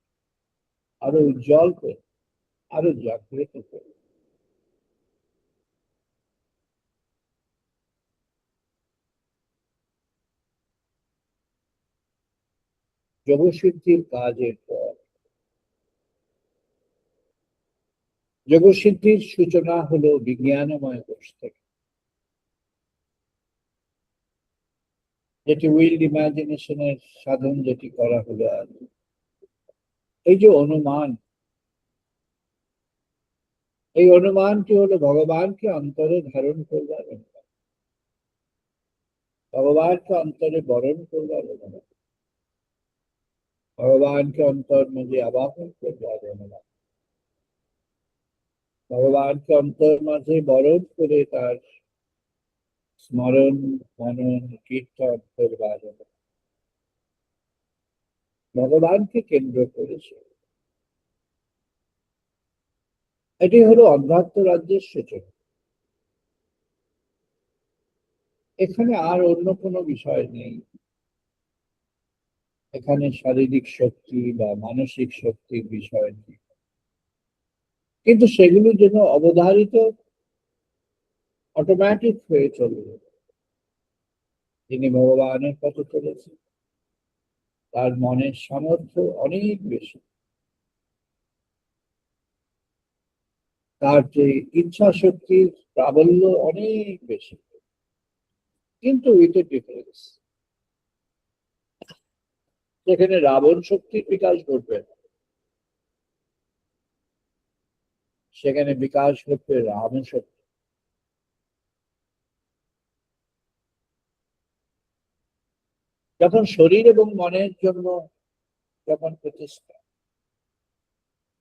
আরো উজ্জ্বল করে, আরো জাগ্রত করে। যোগসিদ্ধির কাজের পর, যোগসিদ্ধির সূচনা হলো বিজ্ঞানময় কোষ থেকে, যেটি উইল্ড ইমাজিনেশনের সাধন যেটি করা হলো আজ। এই যে অনুমান, এই অনুমানটি হলো ভগবানকে অন্তরে ধারণ করবার অনুমান, ভগবানকে অন্তরে বরণ করবার অনুমান, ভগবানকে অন্তর মধ্যে আবাহন করবার অনুমান, ভগবানকে অন্তর মাঝে বরণ করে তার স্মরণ মনন কীর্তন করবার অনুমান, ভগবানকে কেন্দ্র করেছে। এটি হলো অধ্যাত্ম রাজ্যের সূচনা। এখানে আর অন্য কোনো বিষয় নেই, এখানে শারীরিক শক্তি বা মানসিক শক্তির বিষয় নেই, কিন্তু সেগুলো যেন অবধারিত অটোমেটিক হয়ে চলবে। যিনি ভগবানের পথে চলেছেন তার মনের সামর্থ্য অনেক বেশি, তার যে ইচ্ছা শক্তির প্রাবল্য অনেক বেশি, কিন্তু উইথ এ ডিফারেন্স। যেখানে রাবণ শক্তির বিকাশ ঘটবে না, সেখানে বিকাশ ঘটবে রাম শক্তি। যখন শরীর এবং মনের জন্য যখন প্রতিষ্ঠা,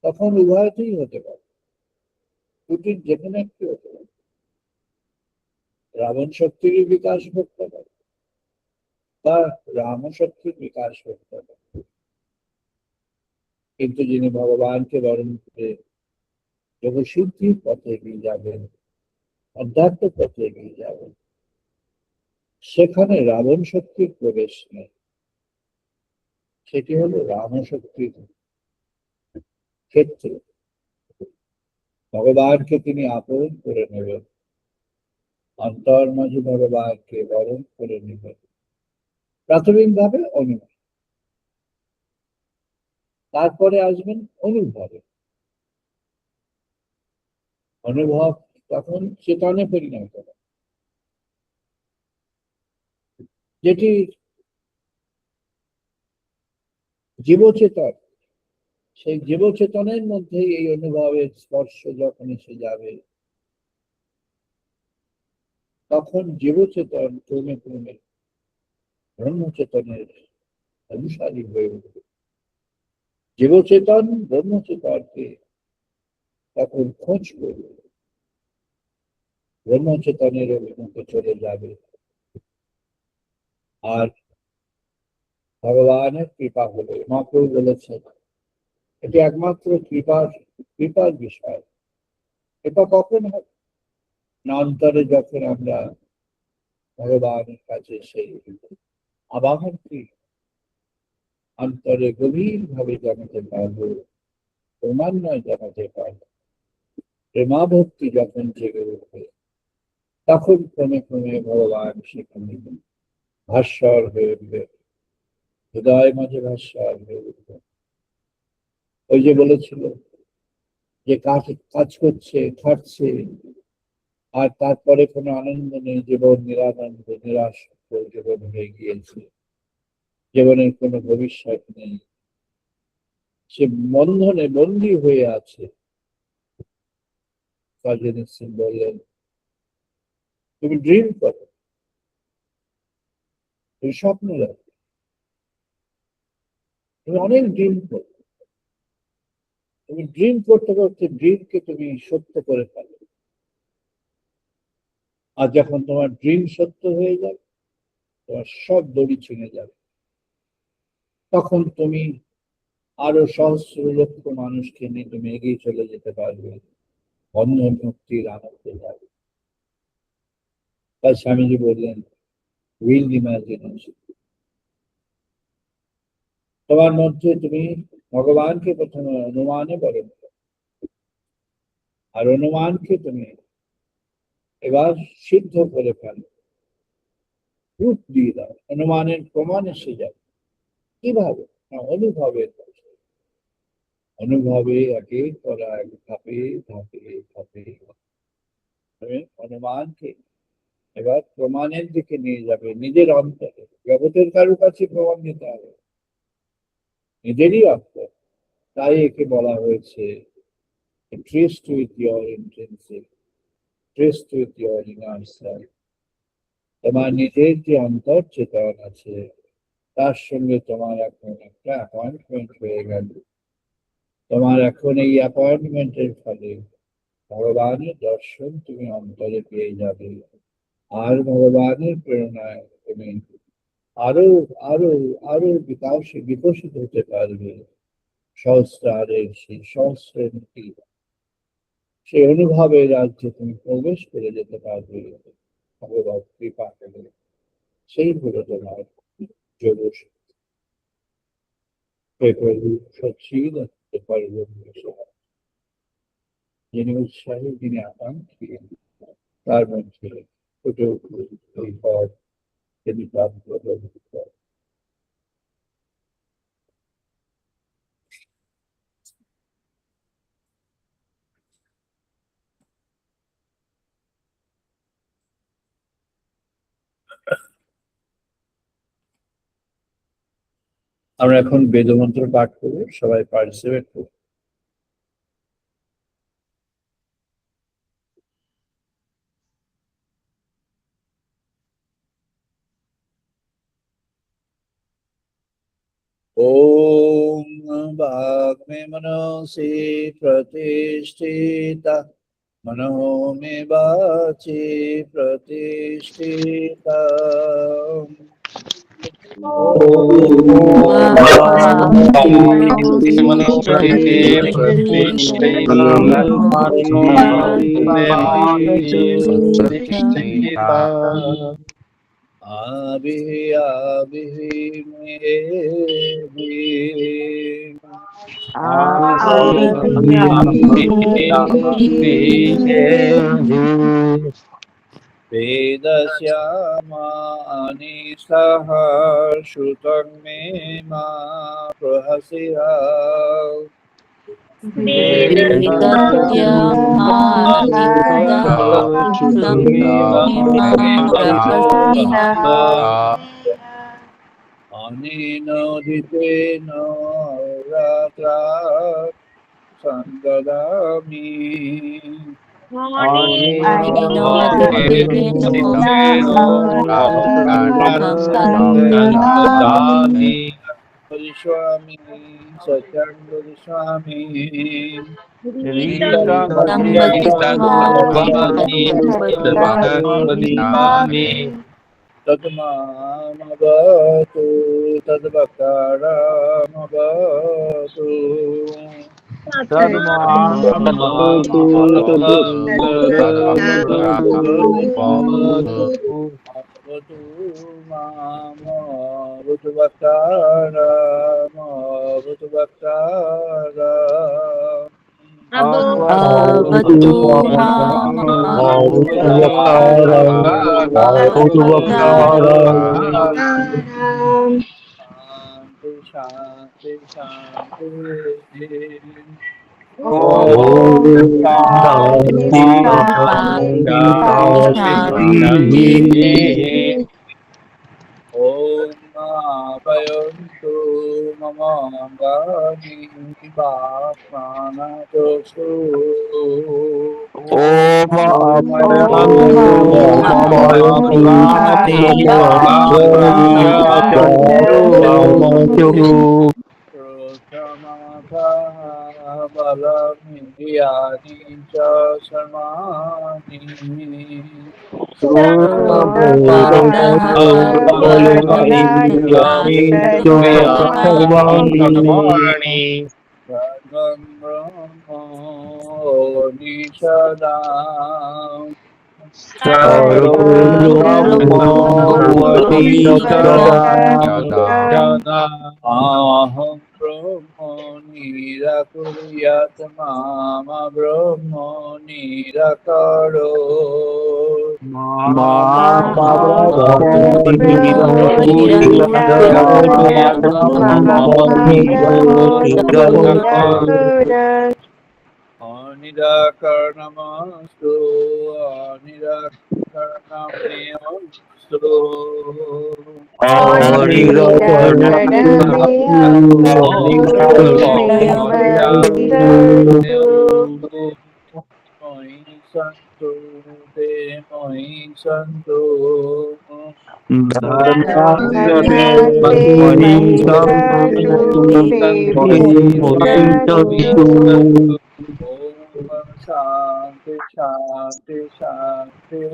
তখন উভয়তেই হতে পারে, দুটির যেখানে একটি হতে পারে। রাবণ শক্তির বিকাশ ঘটতে পারে বা রাম শক্তির বিকাশ ঘটতে পারে, কিন্তু যিনি ভগবানকে বরণ করে যোগসিদ্ধির পথে এগিয়ে যাবেন, অধ্যাত্ম পথে এগিয়ে যাবেন, সেখানে রাবণ শক্তির প্রবেশ নেই। সেটি হলো রাম শক্তির ক্ষেত্রে ভগবানকে তিনি আপন করে নেবেন, অন্তর মাঝে ভগবানকে বরণ করে নেবেন। প্রাথমিকভাবে অনুমান, তারপরে আসবেন অনুভবে। অনুভব তখন চেতনে পরিণত হবে, যেটি জীবচেতন। সেই জীবচেতনের মধ্যে এই অনুভবের স্পর্শ যখন এসে যাবে, তখন জীবচেতন ক্রমে ক্রমে ব্রহ্মচেতনের অনুসারী হয়ে উঠবে। জীবচেতন ব্রহ্মচেতনকে তখন খোঁজ করবে, ব্রহ্মচেতনের অভিমুখে চলে যাবে। আর ভগবানের কৃপা হলে, মাকেও বলেছেন এটি একমাত্র কৃপার বিষয়। এটা কখন হবে না, অন্তরে যখন আমরা ভগবানের কাছে সেই আবাহনটি অন্তরে গভীর ভাবে জানাতে পারবো, ক্রমান্বয়ে জানাতে পারবো, প্রেমাভক্তি যখন জেগে উঠবে, তখন ক্রমে ক্রমে ভগবান সেখানে ভাস্বর হয়ে উঠবে, হৃদয় মাঝে ভাস্বর হয়ে উঠবে। ওই যে বলেছিল যে কাজ কাজ করছে, খাটছে, আর তারপরে কোনো আনন্দ নেই, জীবন নিরানন্দ নিরাশ জীবন হয়ে গিয়েছে, জীবনের কোনো ভবিষ্যৎ নেই, সে বন্ধনে বন্দী হয়ে আছে। কাজী নজরুল বললেন, তুমি ড্রিম করো, তুমি স্বপ্ন দেখো, তুমি অনেক ড্রিম করো, তুমি ড্রিম করতে করতে ড্রিমকে তুমি সত্য করে ফেলো। আর যখন তোমার ড্রিম সত্য হয়ে যাবে, তোমার সব দড়ি ছিঁড়ে যাবে, তখন তুমি আরো সহস্র লক্ষ মানুষকে নিয়ে তুমি এগিয়ে চলে যেতে পারবে, বন্ধন মুক্তির আনন্দে যাবে। তাই স্বামীজি বললেন উইল ইমাজিনেশন। তোমার মধ্যে তুমি ভগবানকে প্রথমে অনুমানে বরণ করো, আর অনুমানকে তুমি এবার সিদ্ধ করে ফেলো, রূপ দিয়ে দাও, অনুমানের প্রমাণ এসে যাবে। কিভাবে? না, অনুভবের কাছে। অনুভবে একের পর এক ধাপে ধাপে ধাপে তুমি অনুমানকে এবার প্রমাণের দিকে নিয়ে যাবে, নিজের অন্তরে। জগতের কারো কাছে প্রমাণ নিতে হবে, নিজেরই অন্তর। তাই একে বলা হয়েছে tryst with your intensive, tryst with your inner self. তোমার নিজের যে অন্তর চেতন আছে তার সঙ্গে তোমার এখন একটা অ্যাপয়েন্টমেন্ট হয়ে গেল। তোমার এখন এই অ্যাপয়েন্টমেন্টের ফলে ভগবানের দর্শন তুমি অন্তরে পেয়ে যাবে, আর ভগবানের প্রেরণায় তুমি আরো আরো আরো বিকশিত হতে পারবে। সহস্রারের সেই সহস্রমুখী সেই অনুভবের রাজ্যে তুমি প্রবেশ করে যেতে পারবে ভগবত কৃপা করে। সেই হলো তোমার যোগ সচ্চিদানন্দ পরব্রহ্ম, যিনি উৎসাহী, যিনি আকাঙ্ক্ষী, তার মধ্যে ফুটে উঠল এই পথ, তিনি প্রাপ্ত হলেন। আমরা এখন বেদমন্ত্র পাঠ করবো, সবাই পার্টিসিপেট করবো। ओम भाग में मनोसी प्रतिष्ठिता, मनो में वाची प्रतिष्ठिता। आभि आभि वेदस्यामानि सह श्रुतं मे मा प्रहसिहा। अनेनोदितेन रात्रात् संददामि। स्वामी सत्यं स्वामी तद्मामवतु तद्वक्तारमवतु। अवतु मामवतु वक्तारमवतु वक्तारम्। शांति शांति ओम भयन्तु मम अंगानि पाप्मानतोषु। बलमिन्द्रियाणि च सर्वाणि सर्वं ब्रह्म निषदाम्। aham brahma nirakuriyat mama brahma nirakaro Anirakarnamastu Anirakarnamastu Moi santu te moi santu Om Shanti Shanti Shanti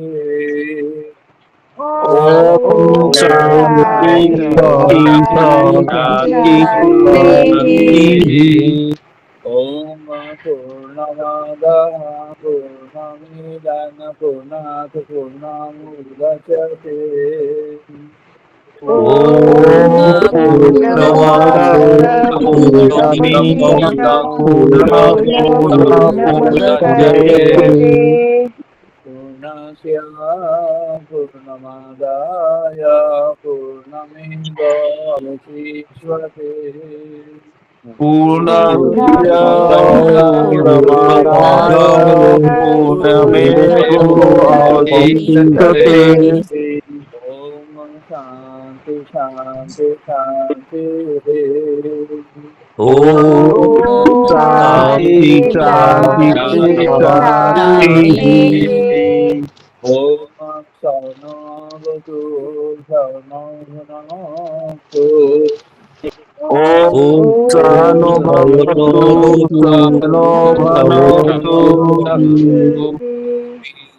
Om Purnamada Purnamidana Purnat Purnamudacate Purnasya Purnamadaya Purnamidavasishvate Om Shanti Shanti Shanti Om Sarnavatu Sarnavatu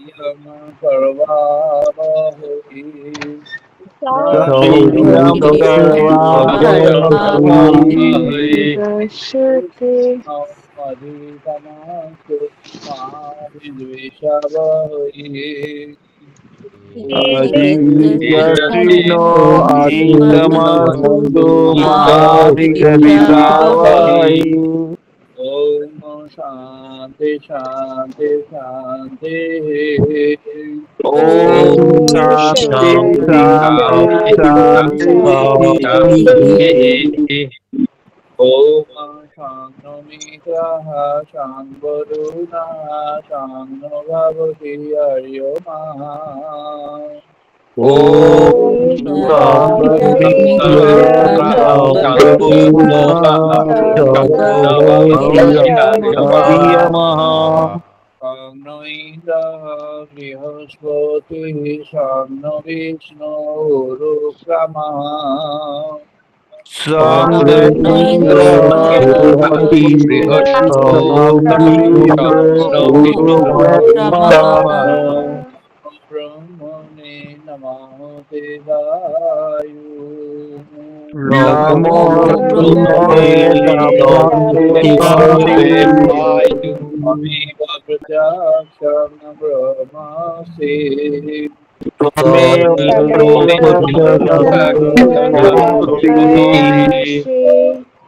Yama Parvavahi Madhitamastu Mavidvishavahi Om Shanti Shanti Shanti Om Shantamitra Shanvaruna Shanavavati Aryoma Karnainda Brihaspati Shanno Vishnu Urukrama Brahmane Namaste Vayu Amiva Pratyaksham Brahmasi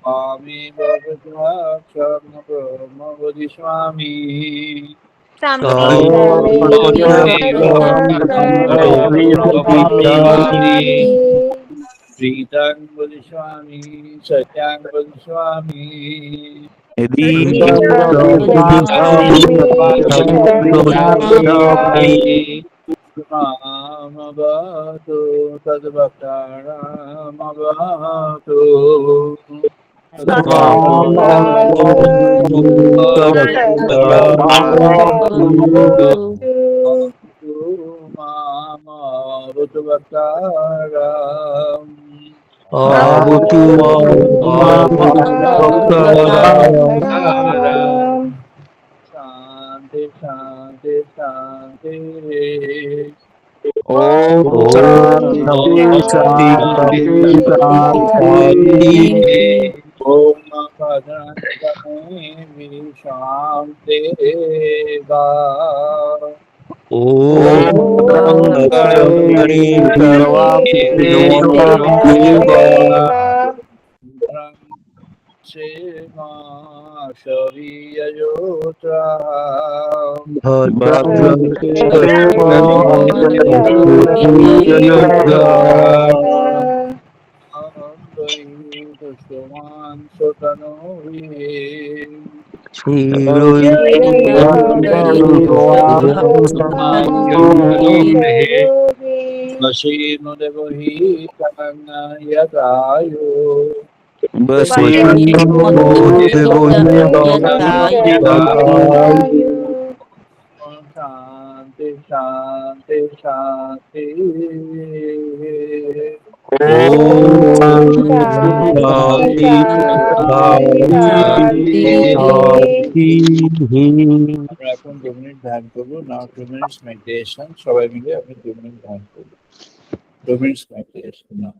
Amiva Pratyaksham Brahma Vadishvami Sritang Vadishvami Satyang Vadishvami Ramabhatu Tadbhaktaramabhatu Mamavutuvaktaram Shanti Shanti Shanti Om Bhadrani Shanti Deva ॐ तत्सर्वणि सर्वाप्ति सेमा शरीययोत्रा भद्रं दुष्टवान् सुतनोभिः वशीनुदेवहि यदायु शांति शांति शांति আমরা এখন 2 minute ধ্যান করবো নাও 2 minutes meditation সবাই মিলে আপনি 2 minute ধ্যান করবো 2 মিনিটস মেডিটেশন নাও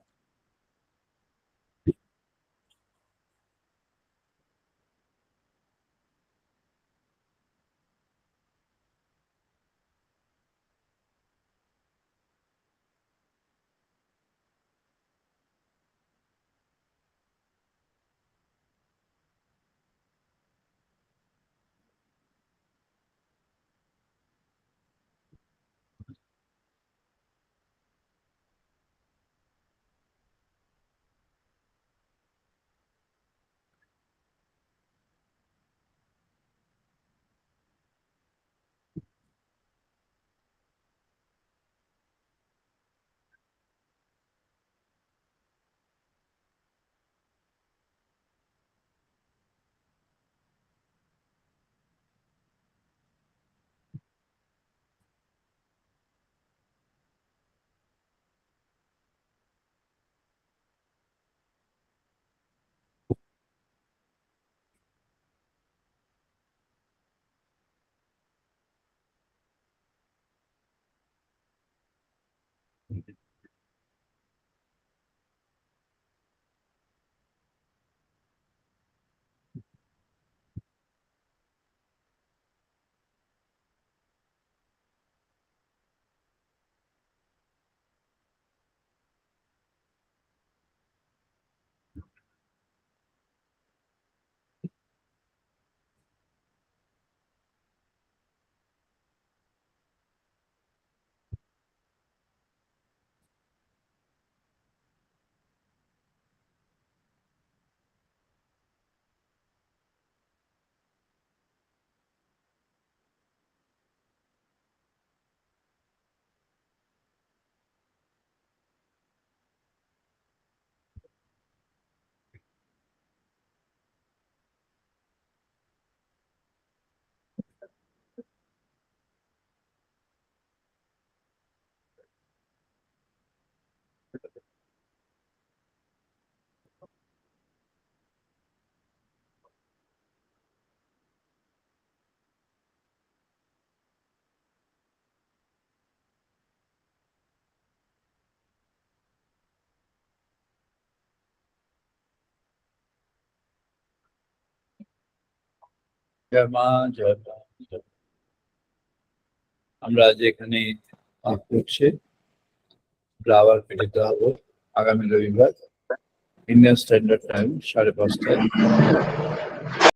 জয় মা জয় মা আমরা আজ এখানে পাঠ করছি আবার ফিরে হবো আগামী রবিবার ইন্ডিয়ান স্ট্যান্ডার্ড টাইম 5:30টায়